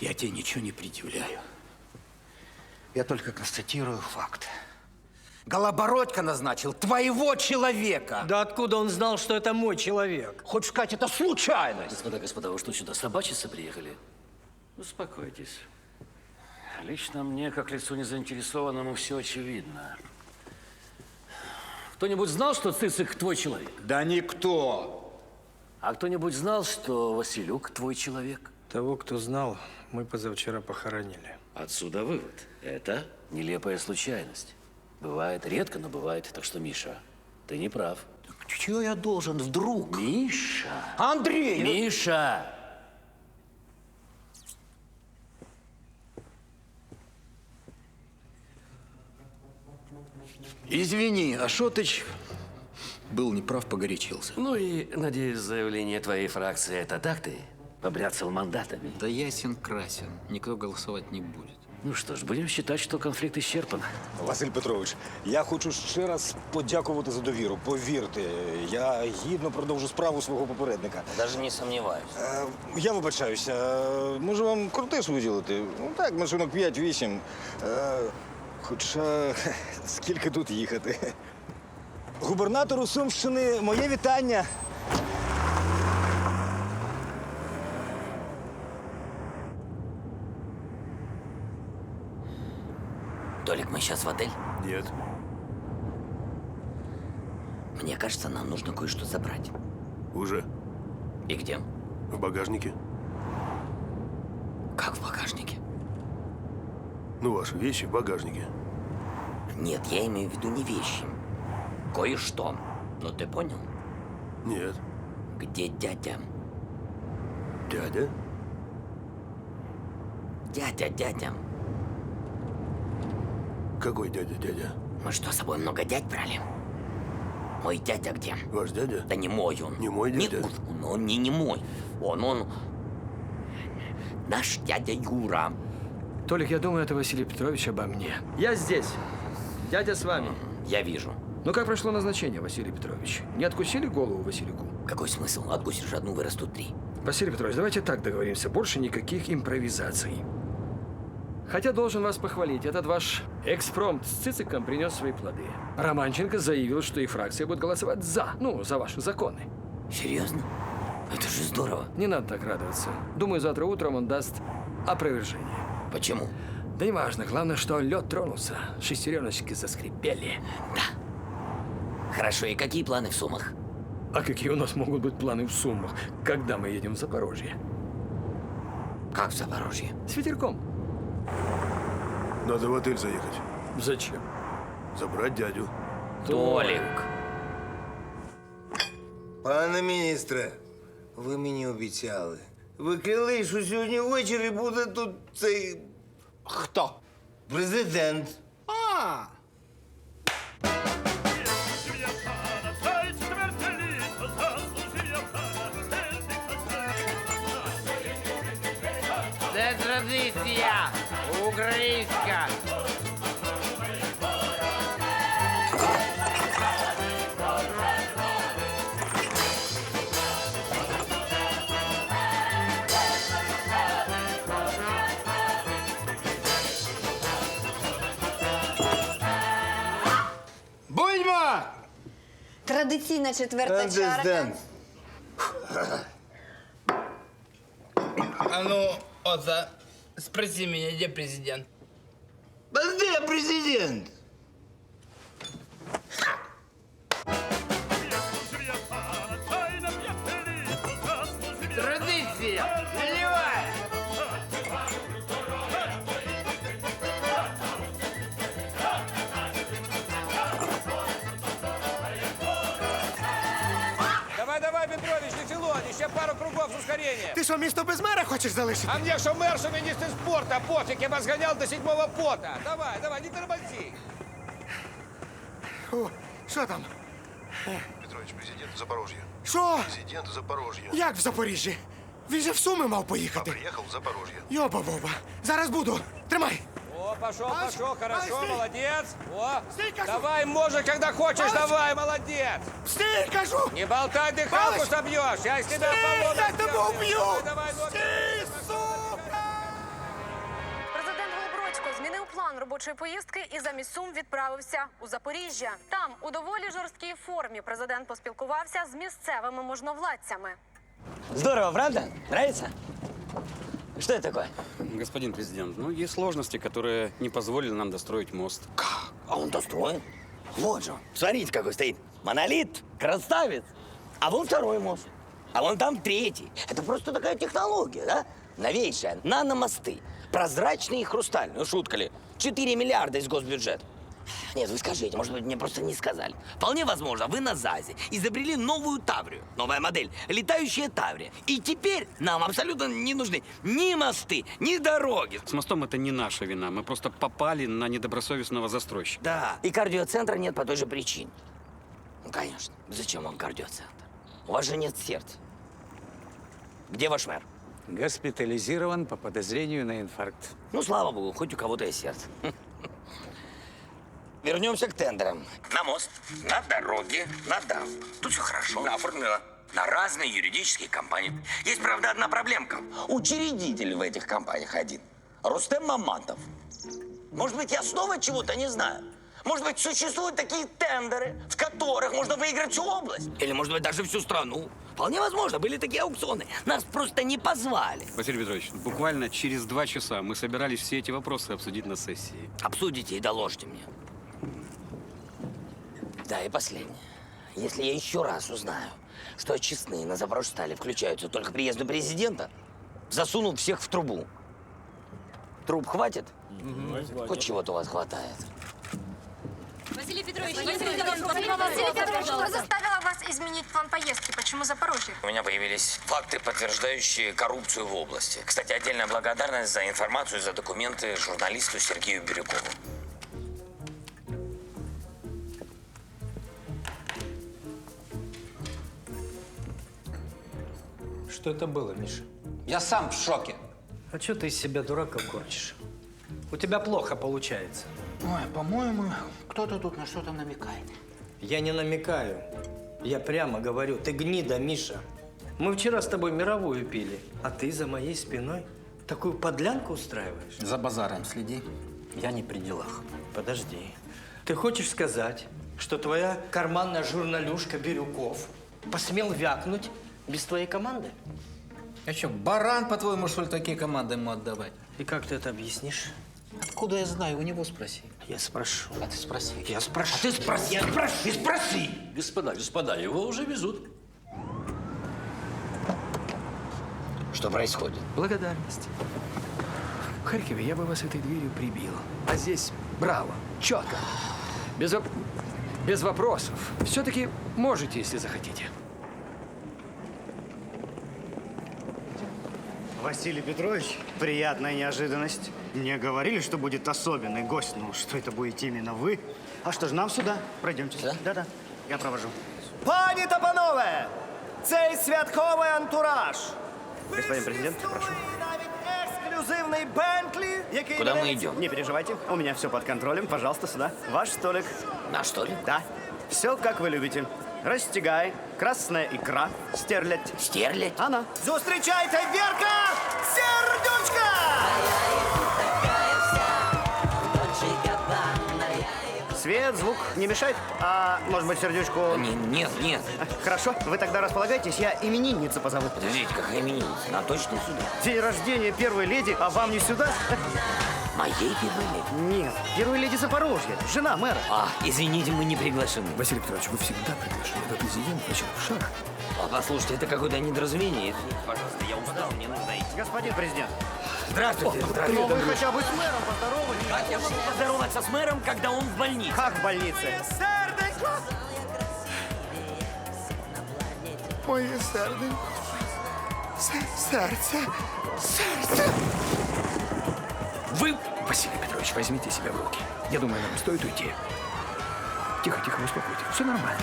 Я тебе ничего не предъявляю. Я только констатирую факт. Голобородько назначил твоего человека. Да откуда он знал, что это мой человек? Хочешь сказать, это случайность? Господа, вы что, сюда собачиться приехали? Успокойтесь. Лично мне, как лицу незаинтересованному, все очевидно. Кто-нибудь знал, что Цицик твой человек? Да никто. А кто-нибудь знал, что Василюк твой человек? Того, кто знал, мы позавчера похоронили. Отсюда вывод. Это нелепая случайность. Бывает редко, но бывает. Так что, Миша, ты не прав. Чего я должен вдруг? Миша! Андрей! Миша! Извини, Ашотыч был неправ, погорячился. Ну и, надеюсь, заявление твоей фракции – это так ты побряцал мандатами? Да ясен красен. Никто голосовать не будет. Ну що ж, будемо вважати, що конфлікт ісчерпан. Василь Петрович, я хочу ще раз подякувати за довіру. Повірте, я гідно продовжу справу свого попередника. Даже не сомневаюсь. Я вибачаюся, може вам кортеж виділити? Ну так, машинок 5-8. Хоча, скільки тут їхати? Губернатору Сумщини моє вітання. Толик, мы сейчас в отель? Нет. Мне кажется, нам нужно кое-что забрать. Уже. И где? В багажнике. Как в багажнике? Ну, ваши вещи в багажнике. Нет, я имею в виду не вещи. Кое-что. Ну, ты понял? Нет. Где дядя? Дядя? Дядя. Какой дядя? Мы что, с собой много дядь брали? Мой дядя где? Ваш дядя? Да не мой он. Не мой дядя? Он не мой. Он... Наш дядя Юра. Толик, я думаю, это Василий Петрович обо мне. Я здесь. Дядя с вами. Я вижу. Ну как прошло назначение, Василий Петрович? Не откусили голову Василику? Какой смысл? Откусишь одну, вырастут три. Василий Петрович, давайте так договоримся. Больше никаких импровизаций. Хотя должен вас похвалить, этот ваш экспромт с цициком принес свои плоды. Романченко заявил, что их фракция будет голосовать за ваши законы. Серьезно? Это же здорово. Не надо так радоваться. Думаю, завтра утром он даст опровержение. Почему? Да не важно. Главное, что лед тронулся. Шестереночки заскрипели. Да. Хорошо, и какие планы в Сумах? А какие у нас могут быть планы в Сумах, когда мы едем в Запорожье? Как в Запорожье? С ветерком. Надо в отель заехать. Зачем? Забрать дядю. Толік. Пане міністре, ви мені обіцяли. Ви клялись, що сьогодні ввечері буде тут цей... Хто? Президент. А! Це традиція українська. Будьмо! Традиційна четверта чарка. А ну, Отza, спроси меня, где президент? Да где президент? Традиція. Наливай. Давай, Петрович, не филонь, еще пару кругов с ускорением. Ти що, місто без мера хочеш залишити? А мне что мэр, что министр спорта, пофиг, я бы сгонял до 7-го пота. Давай, не тормози. О, що там? Петрович, президент Запорожья. Що? Президент Запорожья. Як в Запоріжжі? Він же в Суми мав поїхати. Приехал в Запорожье. Йоба-боба. Зараз буду. Тримай. О, пошел, хорошо, стій. молодец. О, Стій, кажу. давай, можешь, когда хочешь, Палыч. давай, молодец. Стій, кажу! Не болтай, дыхалку Палыч. собьешь, я из тебя Стій, поломаю. я тебе уб'ю! Давай, Стій, сука! Президент Голобородько змінив план робочої поїздки і замість Сум відправився у Запоріжжя. Там у доволі жорсткій формі президент поспілкувався з місцевими можновладцями. Здорово, правда? Нравится? Что это такое? Господин президент, ну, есть сложности, которые не позволили нам достроить мост. Как? А он достроен? Вот же он. Смотрите, какой стоит. Монолит, красавец. А вон второй мост. А вон там третий. Это просто такая технология, да? Новейшая. Наномосты. Прозрачные и хрустальные. Ну, шутка ли? 4 миллиарда из госбюджета. Нет, вы скажите, может быть, мне просто не сказали. Вполне возможно, вы на ЗАЗе изобрели новую Таврию. Новая модель. Летающая Таврия. И теперь нам абсолютно не нужны ни мосты, ни дороги. С мостом это не наша вина. Мы просто попали на недобросовестного застройщика. Да. И кардиоцентра нет по той же причине. Ну, конечно. Зачем вам кардиоцентр? У вас же нет сердца. Где ваш мэр? Госпитализирован по подозрению на инфаркт. Ну, слава богу, хоть у кого-то есть сердце. Вернемся к тендерам. На мост, на дороги, на дам. Тут все хорошо. Оформлено. На разные юридические компании. Есть, правда, одна проблемка. Учредитель в этих компаниях один. Рустем Маматов. Может быть, я снова чего-то не знаю. Может быть, существуют такие тендеры, в которых можно выиграть всю область. Или, может быть, даже всю страну. Вполне возможно, были такие аукционы. Нас просто не позвали. Василий Петрович, буквально через 2 часа мы собирались все эти вопросы обсудить на сессии. Обсудите и доложите мне. Да, и последнее. Если я еще раз узнаю, что очистные на Запорожстале включаются только к приезду президента, засуну всех в трубу. Труб хватит? Хоть чего-то у вас хватает. Василий Петрович, Василий Петрович, что заставило вас изменить план поездки? Почему Запорожье? У меня появились факты, подтверждающие коррупцию в области. Кстати, отдельная благодарность за информацию, за документы журналисту Сергею Бирюкову. Что это было, Миша? Я сам в шоке. А что ты из себя дурака корчишь? У тебя плохо получается. Ой, по-моему, кто-то тут на что-то намекает. Я не намекаю. Я прямо говорю, ты гнида, Миша. Мы вчера с тобой мировую пили, а ты за моей спиной такую подлянку устраиваешь? За базаром следи. Я не при делах. Подожди. Ты хочешь сказать, что твоя карманная журналюшка Бирюков посмел вякнуть без твоей команды? А что, баран, по-твоему, что ли, такие команды ему отдавать? И как ты это объяснишь? Откуда я знаю? У него спроси. Я спрошу. А ты спроси. Я спрошу. А ты спроси. Я спроси, спроси! Господа, его уже везут. Что происходит? Благодарность. В Харькове я бы вас этой дверью прибил. А здесь браво, четко. Без вопросов. Все-таки можете, если захотите. Василий Петрович, приятная неожиданность. Мне говорили, что будет особенный гость, но что это будете именно вы. А что ж, нам сюда? Пройдемте. Да-да, я провожу. Пані та панове! Цей святковий антураж! Господин президент, прошу. Ексклюзивний Бентлі, який... Куда мы идем? Не переживайте, у меня все под контролем. Пожалуйста, сюда. Ваш столик. Наш столик? Да. Все, как вы любите. Растягай, красная икра, стерлядь. Стерлядь? Она. Зустрічайте, Вірка! Сердючка! Свет, звук не мешает? А может быть, сердючку... Нет. Хорошо, вы тогда располагайтесь, я именинницу позову. Подождите, какая именинница? Она точно сюда? День рождения первой леди, а вам не сюда? Моей первой леди? Нет, первой леди Запорожья, жена мэра. Извините, мы не приглашены. Василий Петрович, вы всегда приглашены. Вы президент, значит, в шаг. Послушайте, это какое-то недоразумение. Пожалуйста, я устал, мне нужно идти. Господин президент. Здравствуйте. Ну вы хотя бы с мэром поздоровались. Как я могу поздороваться с мэром, когда он в больнице? Как в больнице? Моє серце. Вы, Василий Петрович, возьмите себя в руки. Я думаю, нам стоит уйти. Тихо, успокойтесь. Все нормально.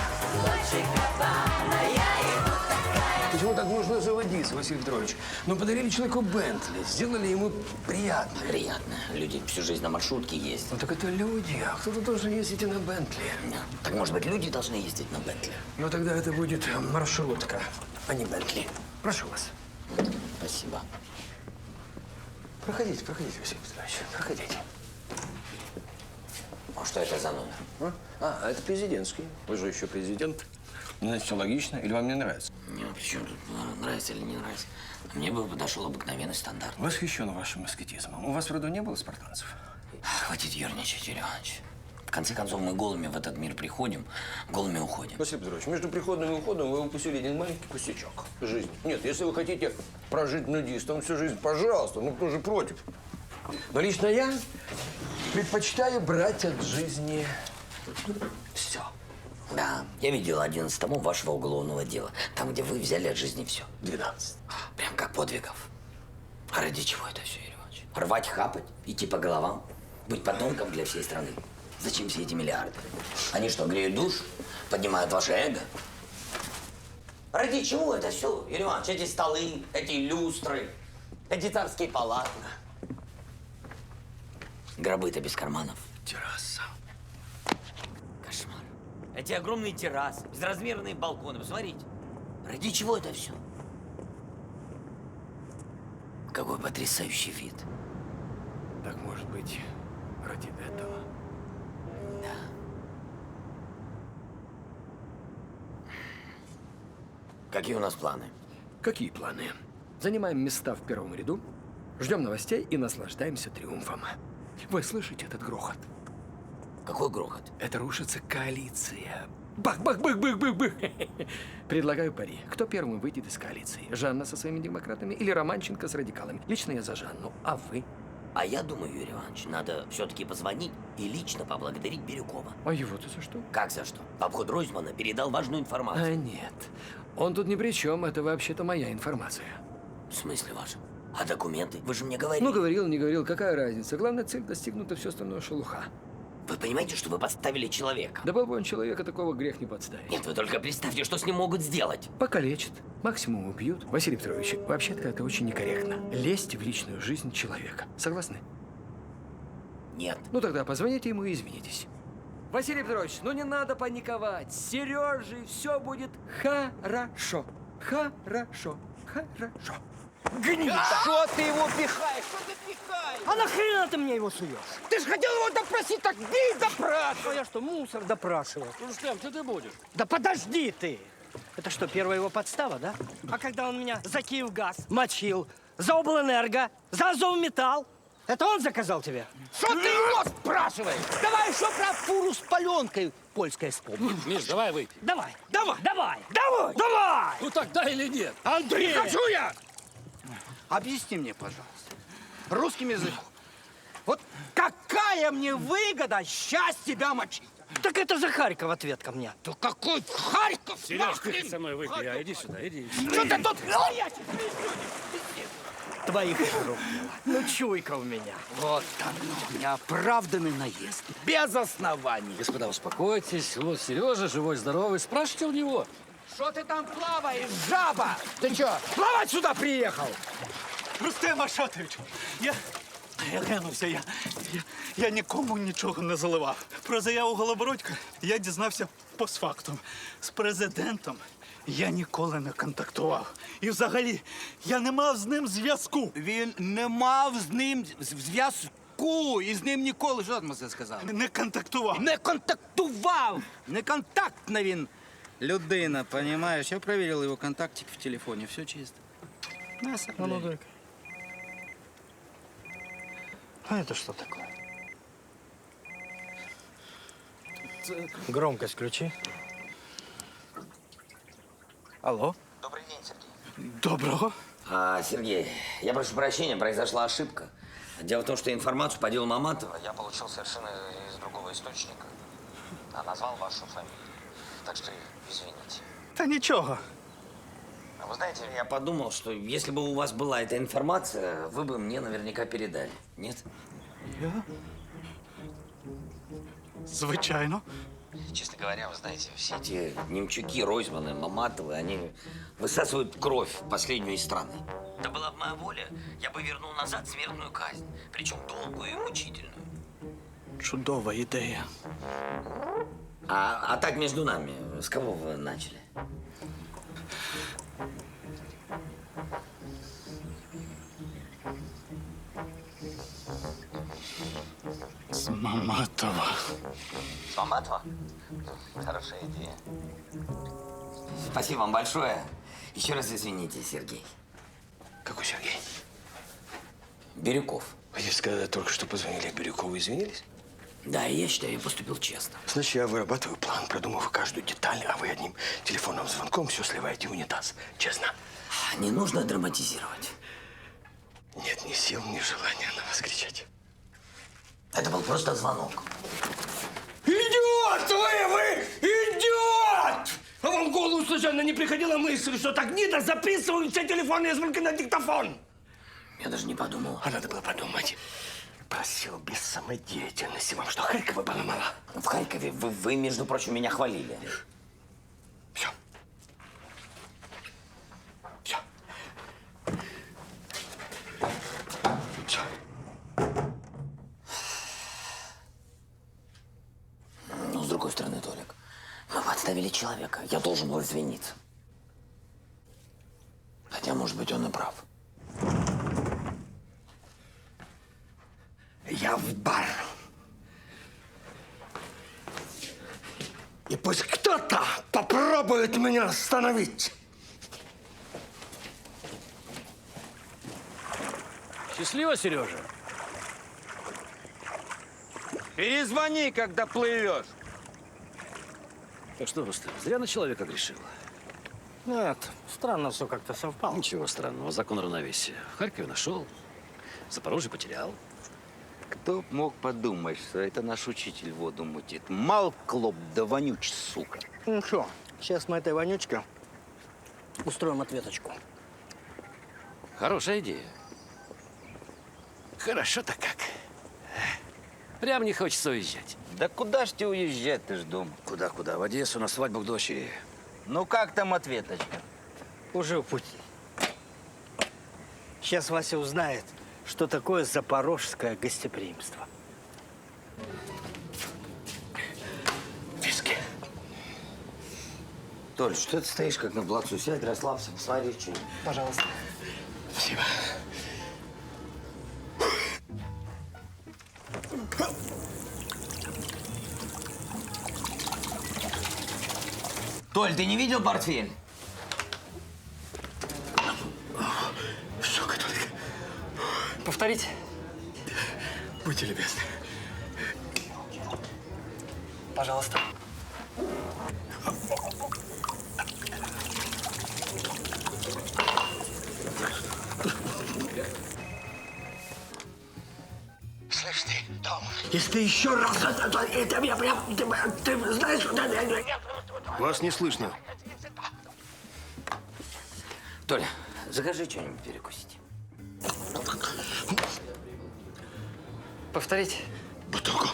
Почему так нужно заводиться, Василий Петрович? Ну, подарили человеку Бентли, сделали ему приятно. Приятно. Люди всю жизнь на маршрутке ездят. Ну, так это люди, а кто-то должен ездить и на Бентли. Так, может быть, люди должны ездить на Бентли? Ну, тогда это будет маршрутка, а не Бентли. Прошу вас. Спасибо. Проходите, Василий Петрович, проходите. А что это за номер? Это президентский. Вы же еще президент. Значит, все логично. Или вам не нравится? Не, причем тут нравится или не нравится. Мне бы подошел обыкновенный стандарт. Восхищен вашим аскетизмом. У вас в роду не было спартанцев? Хватит ерничать, Юрий Иванович. В конце концов, мы голыми в этот мир приходим, голыми уходим. Василий Петрович, между приходом и уходом вы упустили один маленький пустячок жизни. Нет, если вы хотите прожить нудистом всю жизнь, пожалуйста, ну кто же против? Но лично я предпочитаю брать от жизни все. Да, я видел 11 томов вашего уголовного дела. Там, где вы взяли от жизни все. 12. Прям как подвигов. А ради чего это все, Юрий Иванович? Рвать, хапать, идти по головам, быть подонком для всей страны. Зачем все эти миллиарды? Они что, греют душ? Поднимают ваше эго? Ради чего это все, Юрий Иванович? Эти столы, эти люстры, эти царские палаты. Гробы-то без карманов. Терраса. Кошмар. Эти огромные террасы, безразмерные балконы. Посмотрите. Ради чего это все? Какой потрясающий вид. Так, может быть, ради этого? Да. Какие у нас планы? Какие планы? Занимаем места в первом ряду, ждем новостей и наслаждаемся триумфом. Вы слышите этот грохот? Какой грохот? Это рушится коалиция. Бах-бах-бах-бах-бах-бах. Предлагаю пари. Кто первым выйдет из коалиции? Жанна со своими демократами или Романченко с радикалами? Лично я за Жанну. А вы? А я думаю, Юрий Иванович, надо все-таки позвонить и лично поблагодарить Бирюкова. А его-то за что? Как за что? В обход Ройзмана передал важную информацию. А нет. Он тут ни при чем. Это вообще-то моя информация. В смысле ваша? А документы? Вы же мне говорили. Ну, говорил, не говорил. Какая разница? Главная цель достигнута, все остальное шелуха. Вы понимаете, что вы подставили человека? Да был бы он человека, такого грех не подставить. Нет, вы только представьте, что с ним могут сделать. Покалечат, максимум убьют. Василий Петрович, вообще-то это очень некорректно. Лезть в личную жизнь человека. Согласны? Нет. Ну тогда позвоните ему и извинитесь. Василий Петрович, ну не надо паниковать. С Сережей все будет хорошо. Хорошо. Хорошо. Гнида! Что ты его пихаешь? Что ты пихаешь? А нахрена ты мне его суешь? Ты же хотел его допросить, так бей допрашивай. А я что, мусор допрашиваю? Рустем, что ты будешь? Да подожди ты! Это что, первая его подстава, да? А когда он меня за Киевгаз мочил, за облэнерго, за Азовметалл, это он заказал тебе? Что ты его спрашиваешь? Давай еще про фуру с паленкой польской вспомни. Миш, давай выпьем. Давай! Ну тогда или нет? Андрей! Не хочу я! Объясни мне, пожалуйста, русским языком. Вот какая мне выгода сейчас тебя мочить? Так это же Харьков ответ ко мне. Да какой Харьков? Сереж, ты со мной выпей, а иди сюда, иди. Что ты тут? Твоих рук. Ну, чуйка у меня. Вот оно, неоправданный наезд. Без оснований. Господа, успокойтесь. Вот Сережа живой, здоровый. Спрашивайте у него. Что ты там плаваешь, жаба? Ты что, плавать сюда приехал? Рустем Ашотович, я глянувся, я нікому нічого не заливав. Про заяву Голобородька я дізнався постфактум. З президентом я ніколи не контактував. І взагалі, я не мав з ним зв'язку. Він не мав з ним зв'язку. І з ним ніколи, що ти це сказав? Не контактував. Не контактував! Не контактна він людина, понимаешь? Я проверил его контактик в телефоне, все чисто. Ну, дай-ка. А это что такое? Громкость включи. Алло? Добрый день, Сергей. Доброго. Сергей, я прошу прощения, произошла ошибка. Дело в том, что информацию по делу Маматова я получил совершенно из другого источника. А назвал вашу фамилию. Так что извините. Да ничего. Вы знаете, я подумал, что если бы у вас была эта информация, вы бы мне наверняка передали. Нет? Я? Звичайно. Честно говоря, вы знаете, все эти Немчуки, Ройзманы, Маматовы, они высасывают кровь последнюю из страны. Да была бы моя воля, я бы вернул назад смертную казнь. Причем долгую и мучительную. Чудова ідея. А так между нами, с кого вы начали? С Маматова. С Маматова? Хорошая идея. Спасибо вам большое. Еще раз извините, Сергей. Какой Сергей? Бирюков. Вы сказали, только что позвонили Бирюкову и извинились? Да, и я считаю, я поступил честно. Значит, я вырабатываю план, продумав каждую деталь, а вы одним телефонным звонком все сливаете в унитаз. Честно. Не нужно драматизировать. Нет ни сил, ни желания на вас кричать. Это был просто звонок. Идиот! Вы! Идиот! А вам в голову случайно не приходила мысль, что так гнида записывают все телефонные звонки на диктофон? Я даже не подумал. А надо было подумать. Просил без самодеятельности. Вам что, Харькова было мало? В Харькове вы, между прочим, меня хвалили. Все. Все. Все. Ну, с другой стороны, Толик, мы подставили человека. Я должен был извиниться. Хотя, может быть, он и прав. Я в бар. И пусть кто-то попробует меня остановить. Счастливо, Сережа? Перезвони, когда плывешь. Так что, Рустем, зря на человека грешил. Нет, странно все как-то совпало. Ничего странного, закон равновесия. В Харькове нашел, в Запорожье потерял. Кто б мог подумать, что это наш учитель воду мутит? Мал клоп да вонюч, сука. Ну что, сейчас мы этой вонючке устроим ответочку. Хорошая идея. Хорошо-то как. Прям не хочется уезжать. Да куда ж тебе уезжать, ты ж дома? Куда-куда? В Одессу на свадьбу к дочери. Ну как там ответочка? Уже в пути. Сейчас Вася узнает, что такое запорожское гостеприимство. Толь, что ты стоишь, как на плацу? Сядь, расслабься, посмотри, что. Пожалуйста. Спасибо. Толь, ты не видел портфель? Все, католик. Повторите. Будьте любезны. Пожалуйста. Слышь ты, Том, если ты еще раз... Это я прям... Ты знаешь, куда... Вас не слышно. Толя, закажи что-нибудь перекусить. Повторите. Бутылку.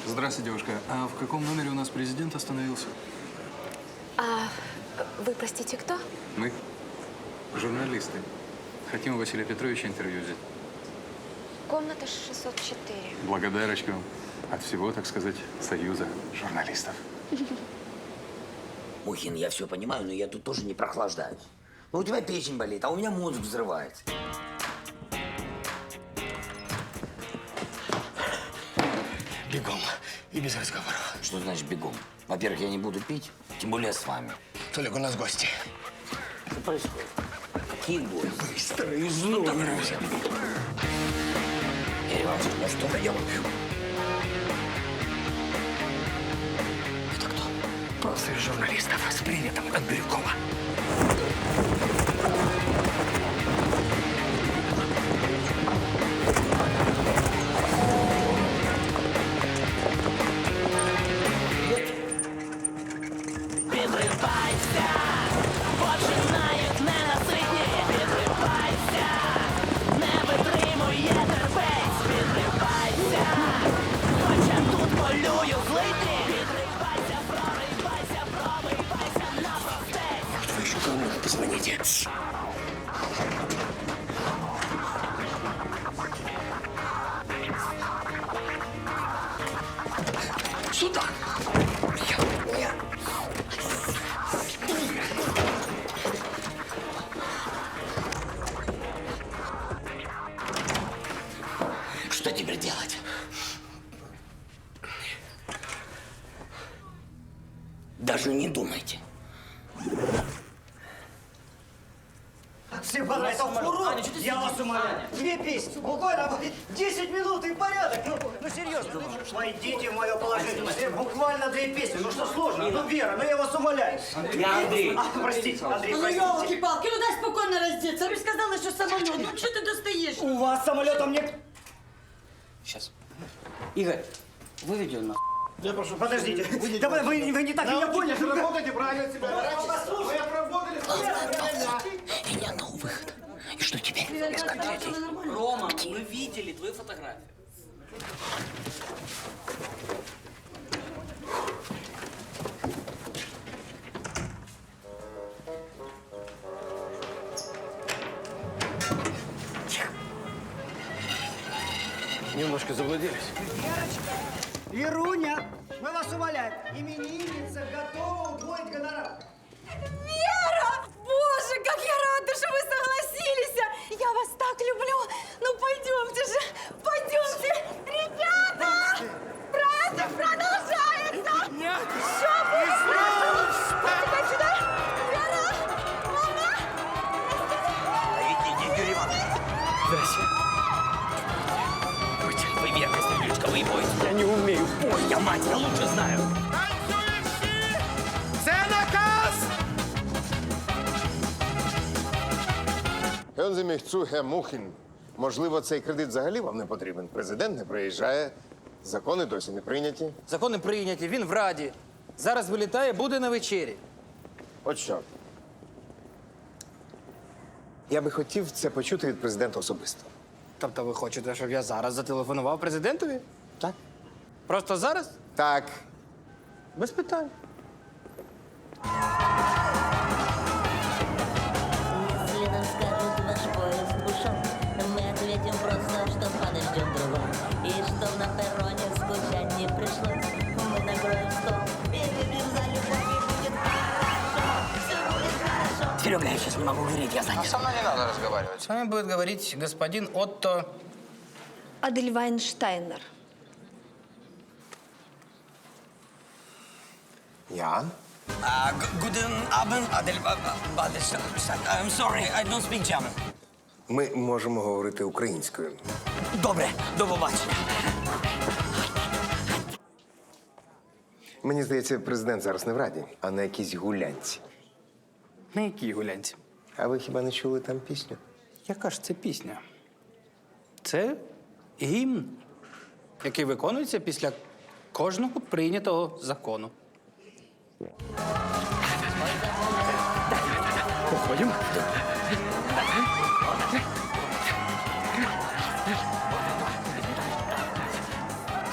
Здравствуйте, девушка. А в каком номере у нас президент остановился? А вы, простите, кто? Мы журналисты. Хотим у Василия Петровича интервью взять. Комната 604. Благодарочку от всего, так сказать, союза журналистов. Мухин, я все понимаю, но я тут тоже не прохлаждаюсь. Ну, у тебя печень болит, а у меня мозг взрывается. Бегом. И без разговоров. Что значит бегом? Во-первых, я не буду пить, тем более с вами. Толик, у нас гости. Что происходит? Какие гости? Быстро из номера. Игорь Иванович, ну что даем? Это кто? Профсоюз журналистов с приветом от Бирюкова. Позвоните. Сюда. Что теперь делать? Даже не думайте. Все понравится. Урод! Я вас умоляю. 2 песни. Буквально 10 минут и порядок. Ну серьезно. Войдите в мое положение. Буквально 2 песни. Ну что сложно? Ну, Вера, ну я вас умоляю. Андрей. Простите, Андрей, Ну, простите. елки-палки, ну дай спокойно раздеться. Я бы сказала, что самолет. Ну, что ты достаешь? У вас самолетом нет... Сейчас. Игорь, выведи он нахуй. Я прошу, подождите. Давай, вы не так меня поняли. Работайте правильно себя. Вы отработали И ни одного выхода. И что теперь? Искать третий. Рома, мы видели твою фотографию. Немножко заблудились. Веруня, мы вас умоляем. Именинница готова удвоить гонорар. Вера! Боже, как я рада, что вы согласились! Я вас так люблю! Ну, пойдемте же! Пойдемте! Ребята! Праздник продолжается! Нет! Что будет? Теперь сюда! Вера! Мама! Юрий Иванович. Здрасте. Вы верная стрелючка, вы бойтесь. Я не умею. Ой, я мать, я лучше знаю. Це наказ! Гензе Міхцу Ге Мухін. Можливо, цей кредит взагалі вам не потрібен. Президент не приїжджає, закони досі не прийняті. Закони прийняті, він в Раді. Зараз вилітає, буде на вечері. От що. Я би хотів це почути від президента особисто. Тобто ви хочете, щоб я зараз зателефонував президентові? Так. Просто зараз? Так. Без питань. Если нам скажут, ваш поезд ушел, мы ответим просто, что подождем другой. И чтоб на перроне скучать не пришлось, мы накроем стол и выпьем за любовь, и будет хорошо. Все будет хорошо. Серега, я сейчас не могу говорить, я занят. Со мной не надо разговаривать. С вами будет говорить господин Отто... Адельвайнштайнер. Я? Guten Abend, Adelstein. I'm sorry, I don't speak German. Ми можемо говорити українською. Добре, до побачення. Мені здається, президент зараз не в Раді, а на якійсь гулянці. На якій гулянці? А ви хіба не чули там пісню? Яка ж це пісня? Це гімн, який виконується після кожного прийнятого закону. Уходим.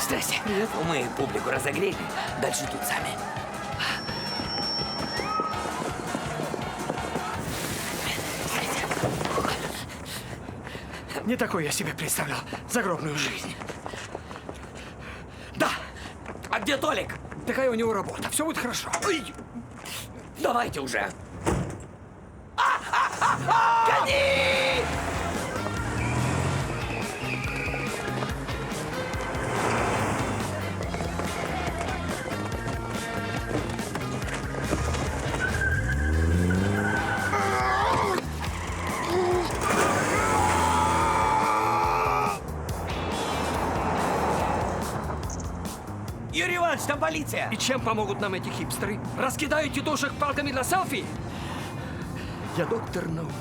Здрасте. Привет. Мы публику разогрели. Дальше тут сами. Не такой я себе представлял загробную жизнь. Да! А где Толик? Такая у него работа. Все будет хорошо. Ой. Давайте уже. Гони! Юрий Иванович, там полиция! И чем помогут нам эти хипстеры? Раскидают тетушек палками для селфи? Я доктор наук,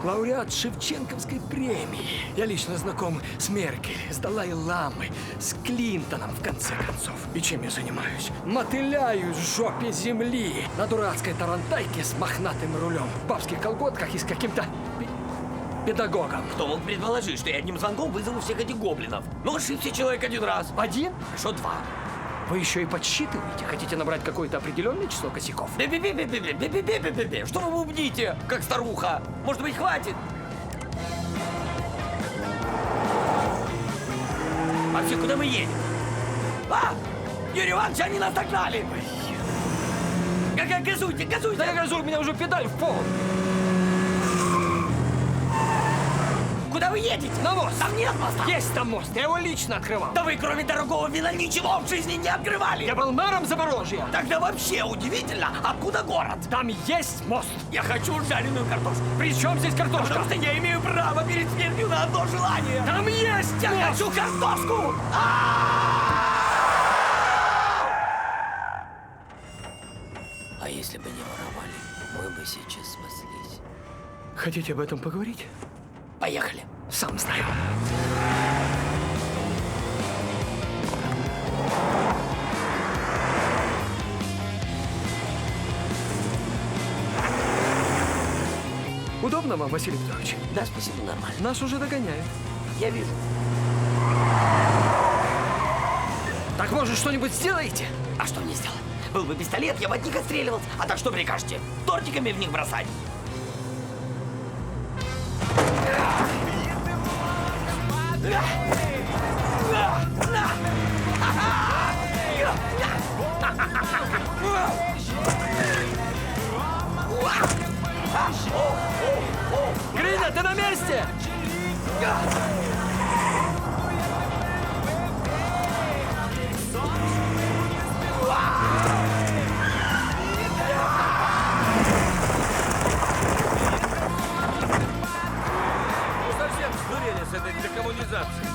лауреат Шевченковской премии. Я лично знаком с Меркель, с Далай-ламой, с Клинтоном, в конце концов. И чем я занимаюсь? Мотыляюсь в жопе земли на дурацкой тарантайке с мохнатым рулем, в бабских колготках и с каким-то педагогом. Кто мог предположить, что я одним звонком вызову всех этих гоблинов? Ну, ошибся человек один раз. Один? Что два? Вы еще и подсчитываете? Хотите набрать какое-то определенное число косяков? Бе-бе-бе-бе-бе-бе-бе-бе-бе. Что вы бубните, как старуха? Может быть, хватит? Вообще, куда мы едем? А! Юрий Иванович, они нас догнали! Газуйте, газуйте! Да я газую, у меня уже педаль в пол! Куда вы едете? На мост! Там нет моста! Есть там мост, я его лично открывал. Да вы, кроме дорогого вина, ничего в жизни не открывали! Я был мэром Запорожья. Тогда вообще удивительно, откуда город? Там есть мост. Я хочу жареную картошку. При чем здесь картошка? Потому что я имею право перед смертью на одно желание. Там есть Я мост. хочу картошку! А если бы не воровали, мы бы сейчас спаслись. Хотите об этом поговорить? Поехали. Сам знаю. Удобно вам, Василий Петрович? Да, спасибо, нормально. Нас уже догоняют. Я вижу. Так, может, что-нибудь сделаете? А что мне сделать? Был бы пистолет, я бы от них отстреливался. А так что прикажете? Тортиками в них бросать? Гриня, ты на месте? Ну, совсем сдурели с этой декоммунизацией.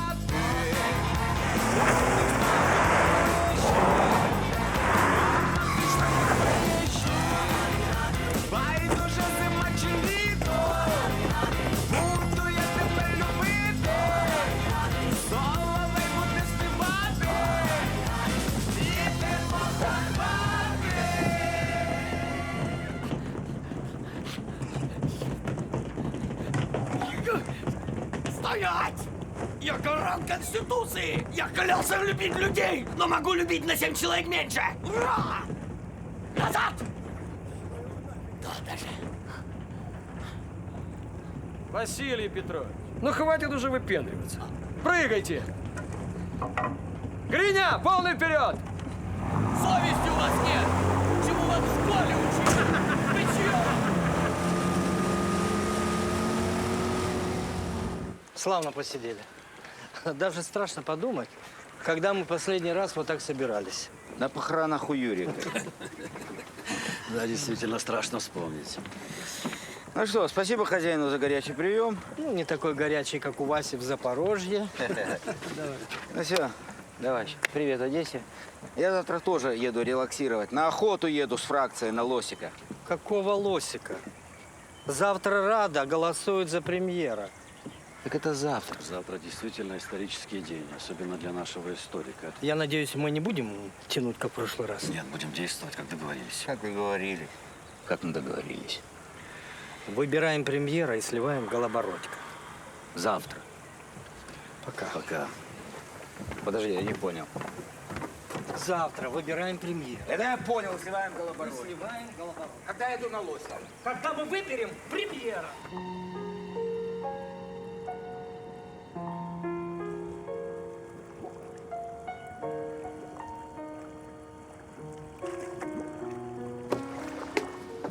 Стоять! Я гарант Конституции! Я клялся любить людей, но могу любить на 7 человек меньше! Ура! Назад! То-то же. Василий Петрович, ну хватит уже выпендриваться. Прыгайте! Гриня, полный вперед! Совести у вас нет! Чему вас в школе учили? Вы чё? Славно посидели. Даже страшно подумать, когда мы последний раз вот так собирались. На похоронах у Юрика. Да, действительно страшно вспомнить. Ну что, спасибо хозяину за горячий прием. Ну, не такой горячий, как у Васи в Запорожье. Ну все, давай. Привет, Одессе. Я завтра тоже еду релаксировать. На охоту еду с фракцией на лосика. Какого лосика? Завтра Рада голосует за премьера. Так это завтра. Завтра действительно исторический день, особенно для нашего историка. Я надеюсь, мы не будем тянуть, как в прошлый раз. Нет, будем действовать, как договорились. Как договорились. Как мы договорились. Выбираем премьера и сливаем Голобородько. Завтра. Пока. Пока. Подожди, я не понял. Завтра выбираем премьера. Это я понял, сливаем Голобородько. Сливаем Голобородько. Когда я иду на лосика? Когда мы выберем премьера.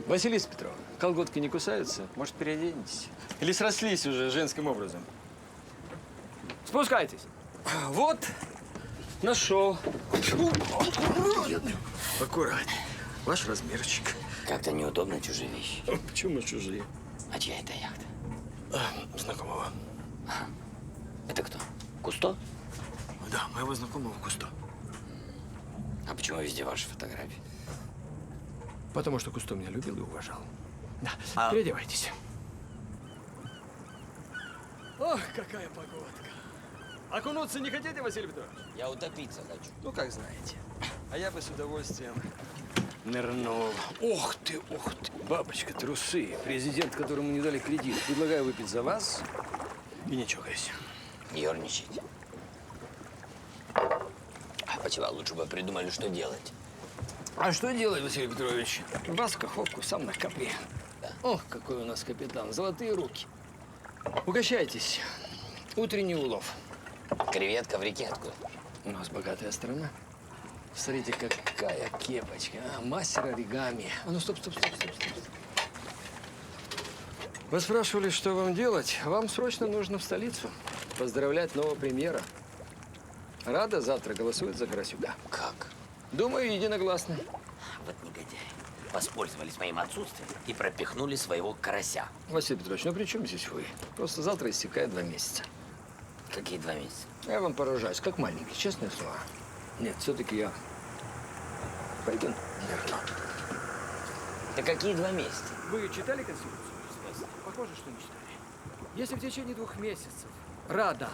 Василиса Петровна, колготки не кусаются? Может, переоденетесь? Или срослись уже женским образом? Спускайтесь. Вот, нашел. Аккуратнее. Ваш размерчик. Как-то неудобно чужие вещи. Почему чужие? А чья это яхта? Знакомого. Это кто? Кусто? Да, моего знакомого Кусто. А почему везде ваши фотографии? Потому что Кусто меня любил и уважал. Да, переодевайтесь. Ох, какая погодка. Окунуться не хотите, Василий Петрович? Я утопиться хочу. Ну, как знаете. А я бы с удовольствием нырнул. Ох ты, бабочка, трусы. Президент, которому не дали кредит. Предлагаю выпить за вас и не чокаясь. Не ерничайте. Почему? Лучше бы придумали, что делать. А что делать, Василий Петрович? Вас каховку сам на капли. Да. Ох, какой у нас капитан. Золотые руки. Угощайтесь. Утренний улов. Креветка в реке откуда? У нас богатая страна. Смотрите, какая кепочка. Мастер оригами. А ну, стоп. Вы спрашивали, что вам делать? Вам срочно нужно в столицу. Поздравлять нового премьера. Рада завтра голосует за Карасюка. Как? Думаю, единогласно. Вот негодяи. Воспользовались моим отсутствием и пропихнули своего карася. Василий Петрович, ну при чем здесь вы? Просто завтра истекает 2 месяца. Какие 2 месяца? Я вам поражаюсь, как маленький, честное слово. Нет, все-таки я пойду нырну. Да какие 2 месяца? Вы читали Конституцию? Похоже, что не читали. Если в течение 2 месяцев Рада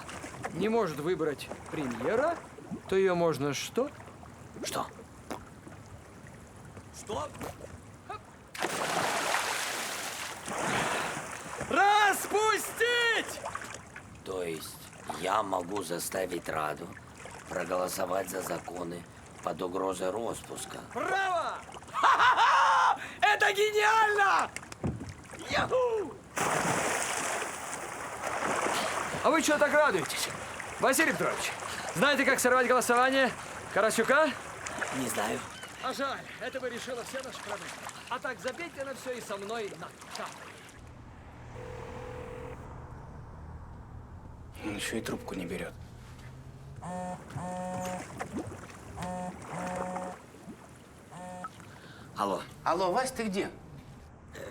не может выбрать премьера, то ее можно что? Что? Стоп! Распустить! То есть я могу заставить Раду проголосовать за законы под угрозой распуска. Браво! Ха-ха-ха! Это гениально! Яху! А вы что так радуетесь? Василий Петрович, знаете, как сорвать голосование Карасюка? Не знаю. А жаль, это бы решило все наши проблемы. А так забейте на все и со мной на капли. Он еще и трубку не берет. Алло. Алло, Вась, ты где?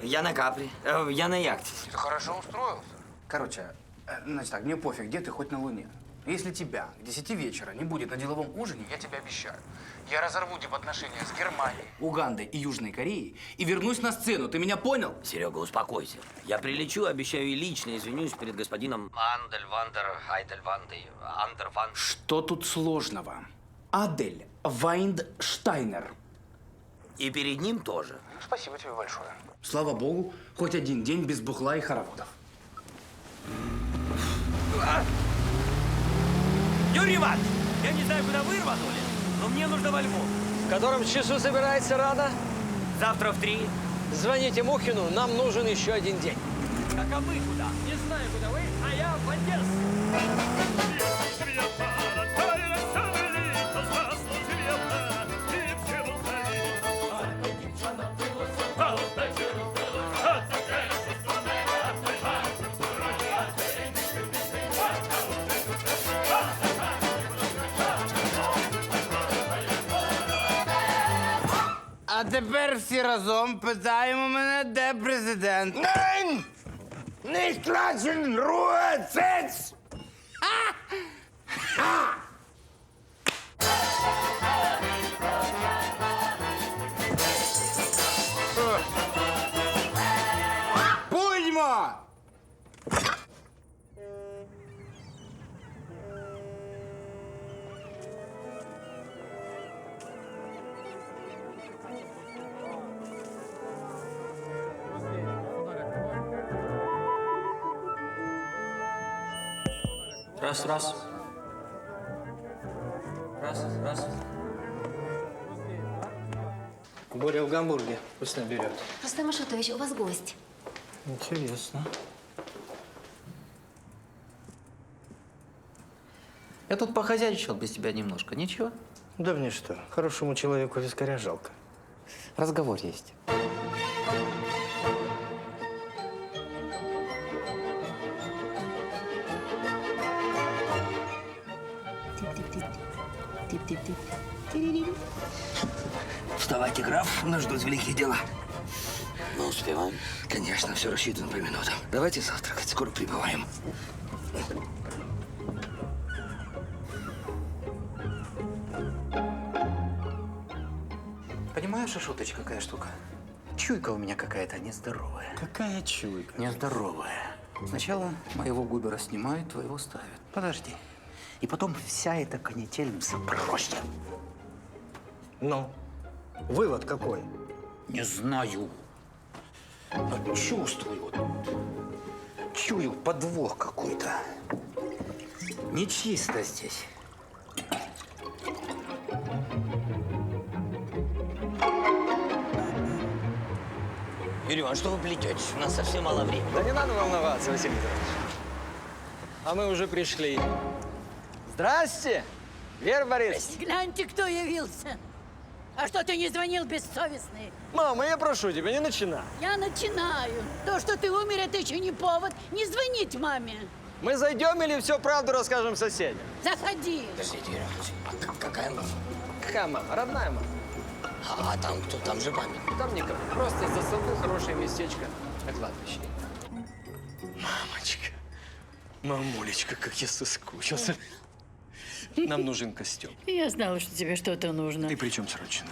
Я на капле. Я на яхте. Ты хорошо устроился. Короче, значит так, мне пофиг, где ты, хоть на Луне. Если тебя к 10 вечера не будет на деловом ужине, я тебе обещаю, я разорву дипотношения с Германией, Угандой и Южной Кореей и вернусь на сцену. Ты меня понял? Серега, успокойся. Я прилечу, обещаю, и лично извинюсь перед господином Андервандер. Что тут сложного? Адель Вайндштайнер. И перед ним тоже. Спасибо тебе большое. Слава богу, хоть один день без бухла и хороводов. Юрий Иванович, я не знаю, куда вы рванули, но мне нужно во Львов. В котором часу собирается Рада? Завтра в 3. Звоните Мухину, нам нужен еще один день. Так а вы куда? Не знаю, куда вы, а я в Одессу. А тепер всі разом питаємо мене, де президент. Nein! Nicht klatschen! Ruhe! Sitz! Будьмо! Раз, раз. Раз, раз. Боря в Гамбурге. Пусть наберет. Рустам Ашотович, у вас гость. Интересно. Я тут похозяйничал без тебя немножко. Ничего? Да мне что, хорошему человеку вискаря жалко. Разговор есть. Вставайте, граф, нас ждут великие дела. Мы успеваем? Конечно, все рассчитано по минутам. Давайте завтракать, скоро прибываем. Понимаешь, Ашотыч, какая штука? Чуйка у меня какая-то нездоровая. Какая чуйка? Нездоровая. Сначала моего губера снимают, твоего ставят. Подожди. И потом вся эта канитель запросит. Ну, вывод какой? Не знаю. Но чувствую. Чую подвох какой-то. Нечисто здесь. Юрий Иванович, что вы плететесь? У нас совсем мало времени. Да не надо волноваться, Василий Петрович. А мы уже пришли. Здрасте, Вера Борисовна. Гляньте, кто явился. А что ты не звонил, бессовестный? Мама, я прошу тебя, не начинай. Я начинаю. То, что ты умер, это еще не повод не звонить маме. Мы зайдем или всю правду расскажем соседям? Заходи. Подождите, Юрий Иванович, а какая мама? Какая мама? Родная мама. А там кто? Там же памятник. Там никого. Просто засадил хорошее местечко на кладбище. Мамочка, мамулечка, как я соскучился. Нам нужен костюм. Я знала, что тебе что-то нужно. И причем срочно.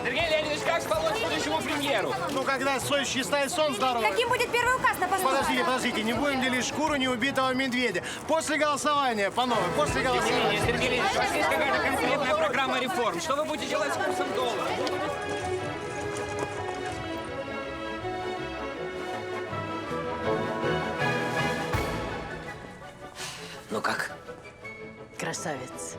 Сергей Леонидович, как спалось будущему премьеру? Ну, когда сочи ставит сон здоровый. Каким будет первый указ на пост? Подождите, не будем делить шкуру неубитого медведя. После голосования, по новой, после голосования. Сергей Леонидович, у вас есть какая-то конкретная программа реформ? Что вы будете делать с курсом доллара? Ну как? Красавец.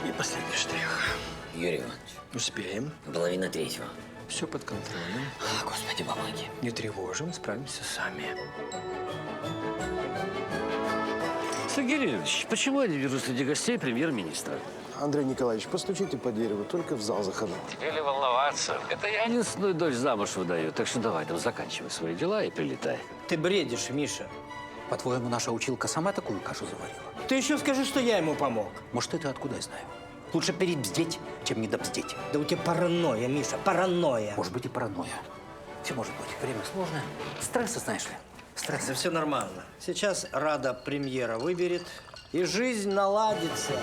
И последний штрих. Юрий Иванович. Успеем. 2:30. Все под контролем. Господи, помоги. Не тревожим, справимся сами. Сергей Леонидович, почему я не вижу среди гостей премьер-министра? Андрей Николаевич, постучите по дереву, только в зал захожу. Тебе ли волноваться? Это я единственную дочь замуж выдаю. Так что давай, там заканчивай свои дела и прилетай. Ты бредишь, Миша. По-твоему, наша училка сама такую кашу заварила? Ты еще скажи, что я ему помог. Может, это откуда я знаю? Лучше перебздеть, чем недобздеть. Да у тебя паранойя, Миша, паранойя. Может быть и паранойя. Все может быть. Время сложное. Стрессы, знаешь ли. Стресс. Да все нормально. Сейчас Рада прем'єра виберет, і жизнь наладиться.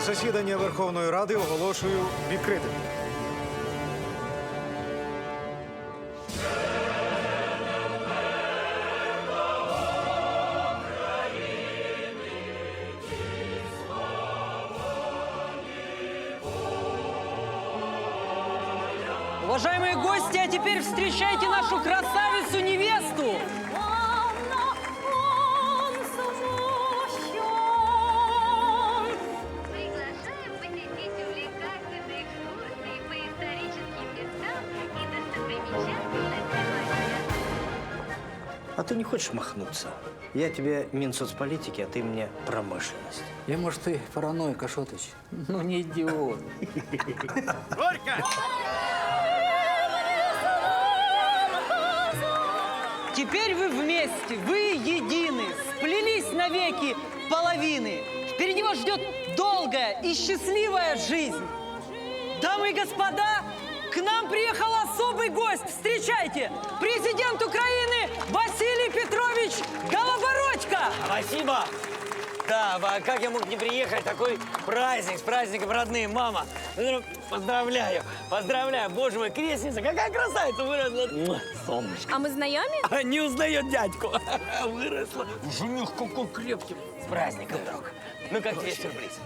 Засідання Верховної Ради оголошую відкритим. Уважаемые гости, а теперь встречайте нашу красавицу-невесту! А ты не хочешь махнуться? Я тебе Минсоцполитики, а ты мне промышленность. Я, может, и параноик, Ашотович, но не идиот. Горько! Теперь вы вместе, вы едины, сплелись навеки половины. Впереди вас ждет долгая и счастливая жизнь. Дамы и господа, к нам приехал особый гость. Встречайте, президент Украины Василий Петрович Голобородько. Спасибо. Да, а как я мог не приехать? Такой праздник, с праздником, родные, мама. Поздравляю, поздравляю. Боже мой, крестница, какая красавица выросла. Солнышко. А мы знайомі? Не узнает дядьку. Выросла. Жених какой крепкий. С праздником, друг. Ну, как тебе сюрприз?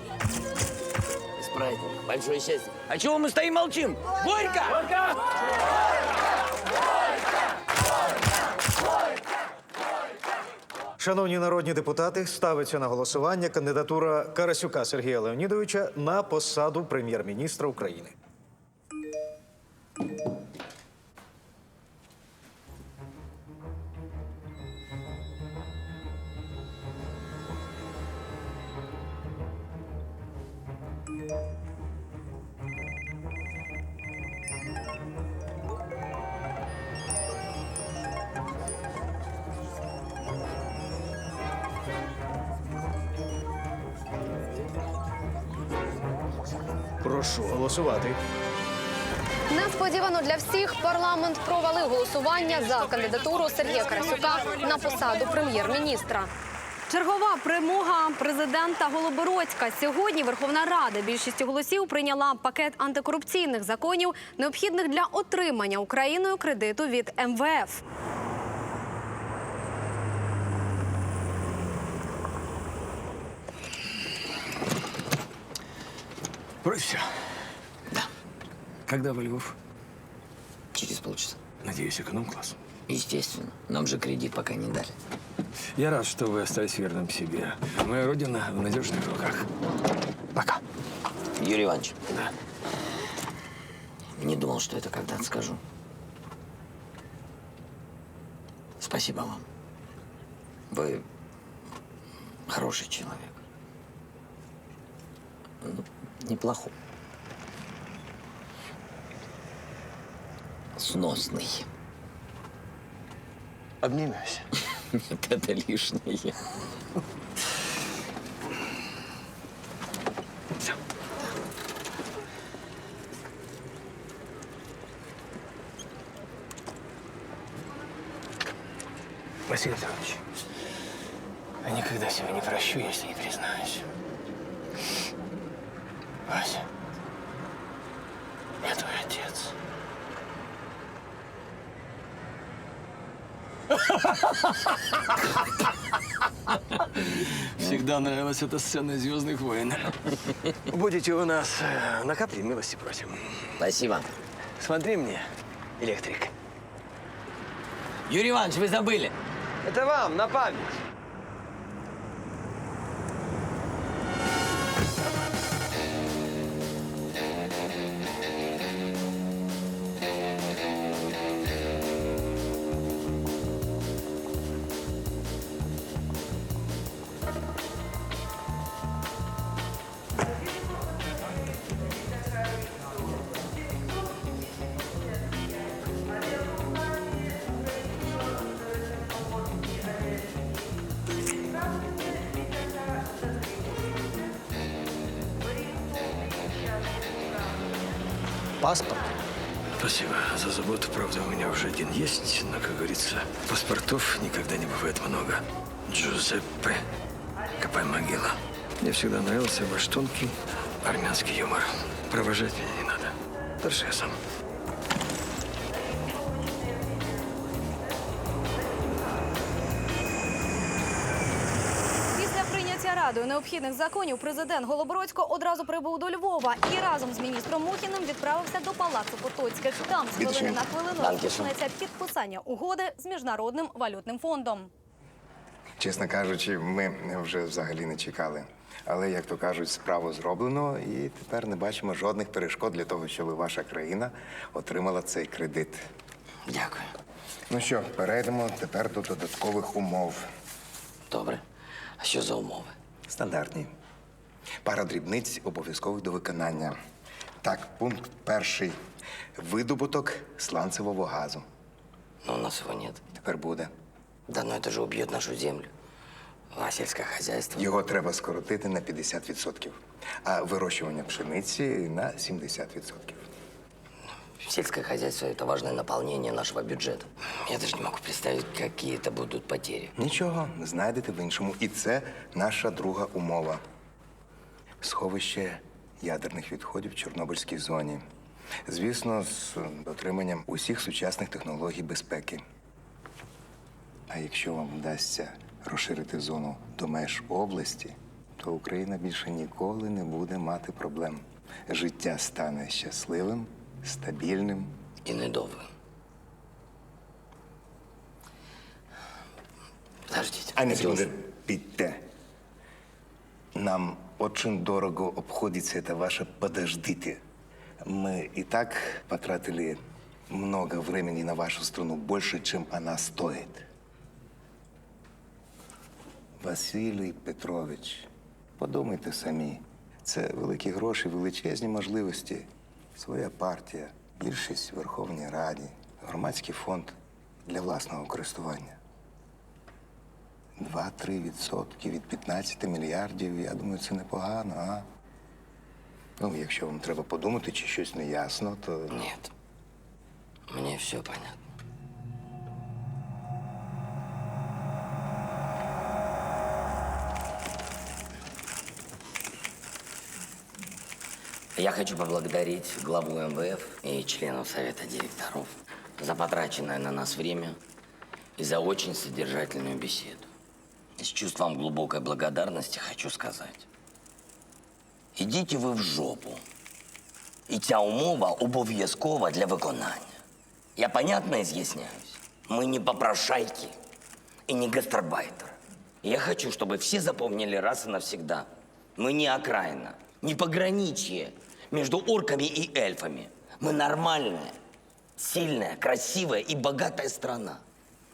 С праздником. Большое счастье. А чего мы стоим молчим? Горько! Горько! Шановні народні депутати, ставиться на голосування кандидатура Карасюка Сергія Леонідовича на посаду прем'єр-міністра України. Прошу голосувати. Несподівано для всіх парламент провалив голосування за кандидатуру Сергія Карасюка на посаду прем'єр-міністра. Чергова перемога президента Голобородька. Сьогодні Верховна Рада більшістю голосів прийняла пакет антикорупційних законів, необхідних для отримання Україною кредиту від МВФ. Вроде все. Да. Когда во Львов? Через полчаса. Надеюсь, эконом-класс. Естественно. Нам же кредит пока не дали. Я рад, что вы остались верным себе. Моя родина в надежных руках. Пока. Юрий Иванович. Да. Не думал, что это когда-то скажу. Спасибо вам. Вы хороший человек. Ну, неплохой. Сносный. Обнимемся. Нет, это лишнее. Все. Василий Петрович, я никогда себя не прощу, если не признаюсь. Вася, я твой отец. Всегда нравилась эта сцена из «Звездных войн». Будете у нас на капле, милости просим. Спасибо. Смотри мне, электрик. Юрий Иванович, вы забыли. Это вам, на память. Паспорт? Спасибо за заботу. Правда, у меня уже один есть, но, как говорится, паспортов никогда не бывает много. Джузеппе. Копай могила. Мне всегда нравился ваш тонкий армянский юмор. Провожать меня не надо. Дальше я сам. Після прийняття Радою необхідних законів президент Голобородько одразу прибув до Львова і разом з міністром Мухіним відправився до Палацу Потоцьких. Там з хвилини на хвилину розпочнеться підписання угоди з Міжнародним валютним фондом. Чесно кажучи, ми вже взагалі не чекали. Але, як то кажуть, справу зроблено, і тепер не бачимо жодних перешкод для того, щоб ваша країна отримала цей кредит. Дякую. Ну що, перейдемо тепер до додаткових умов. Добре. А що за умови? Стандартні. Пара дрібниць обов'язкових до виконання. Так, пункт перший. Видобуток сланцевого газу. Но у нас его нет. Тепер буде. Да, но это же убьет нашу землю. А сельское хозяйство. Його треба скоротити на 50%, а вирощування пшениці на 70%. Сельское хозяйство – это важное наполнение нашего бюджета. Я даже не могу представить, какие это будут потери. Нічого, знайдете в іншому. І це наша друга умова. Сховище ядерних відходів в Чорнобильській зоні. Звісно, з дотриманням усіх сучасних технологій безпеки. А якщо вам вдасться розширити зону до меж області, то Україна більше ніколи не буде мати проблем. Життя стане щасливим, стабільним і недовгим. Подождите. А не секунду, підте. Нам очень дорого обходится это ваше «подождите». Мы и так потратили много времени на вашу страну, больше, чем она стоит. Василій Петрович, подумайте самі. Це великі гроші, величезні можливості. Своя партія, більшість в Верховній Раді, громадський фонд для власного користування. 2-3% від 15 мільярдів, я думаю, це непогано, а? Ну, якщо вам треба подумати, чи щось неясно, то... Ні. Мені все понятно. Я хочу поблагодарить главу МВФ и членов Совета директоров за потраченное на нас время и за очень содержательную беседу. С чувством глубокой благодарности хочу сказать. Ідіть ви в жопу. І ця умова обов'язкова для виконання. Я понятно изъясняюсь? Мы не попрошайки и не гастарбайтеры. Я хочу, чтобы все запомнили раз и навсегда. Мы не окраина, не пограничье между орками и эльфами. Мы нормальная, сильная, красивая и богатая страна.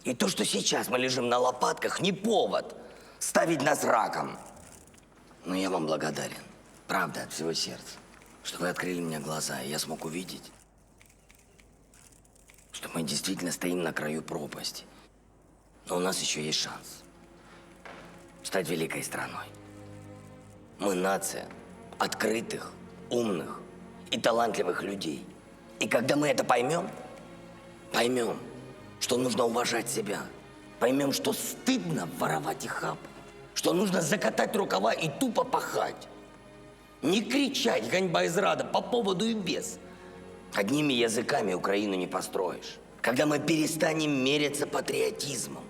И то, что сейчас мы лежим на лопатках, не повод ставить нас раком. Но я вам благодарен, правда, от всего сердца, что вы открыли мне глаза, и я смог увидеть, что мы действительно стоим на краю пропасти. Но у нас еще есть шанс стать великой страной. Мы нация открытых, умных и талантливых людей. И когда мы это поймем, что нужно уважать себя, поймем, что стыдно воровать и хапать, что нужно закатать рукава и тупо пахать, не кричать «ганьба и зрада» по поводу и без. Одними языками Украину не построишь. Когда мы перестанем меряться патриотизмом,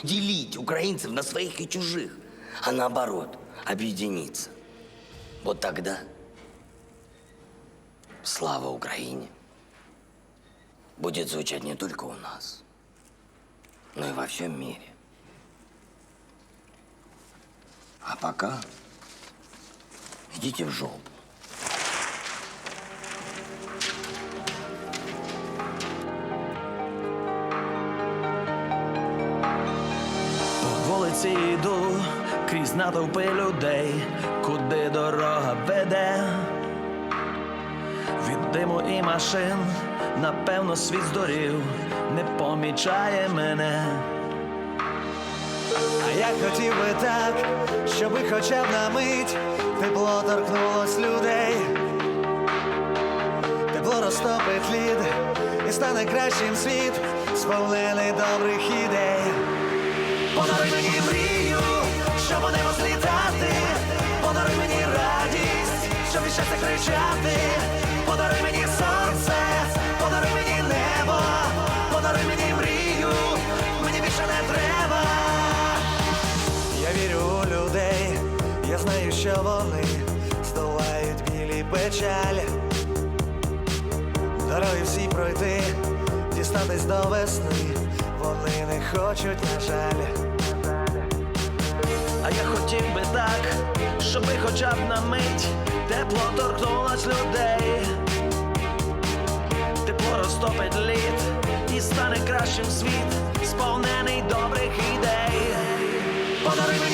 делить украинцев на своих и чужих, а наоборот, объединиться. Вот тогда слава Украине будет звучать не только у нас, но и во всем мире. А пока идите в жопу. По вулиці йду крізь натовпи людей, куди дорога веде. Від диму і машин, напевно, світ здурів, не помічає мене. А я хотів би так, щоби хоча б на мить тепло торкнулось людей. Тепло розтопить лід і стане кращим світ, сповнений добрих ідей. Подаруй мені мрію, щоб у небо злітати. Подаруй мені радість, щоб від щастя кричати. Подаруй мені сонце, подаруй мені небо. Подаруй мені мрію, мені більше не треба. Я вірю у людей, я знаю, що вони здолають біль і печаль. Дороги всі пройти, дістатись до весни, вони не хочуть, на жаль. А я хотів би так, щоби хоча б на мить тепло торкнулось людей. Тепло розтопить лід і стане кращим світ, сповнений добрих ідей. Подаруй мені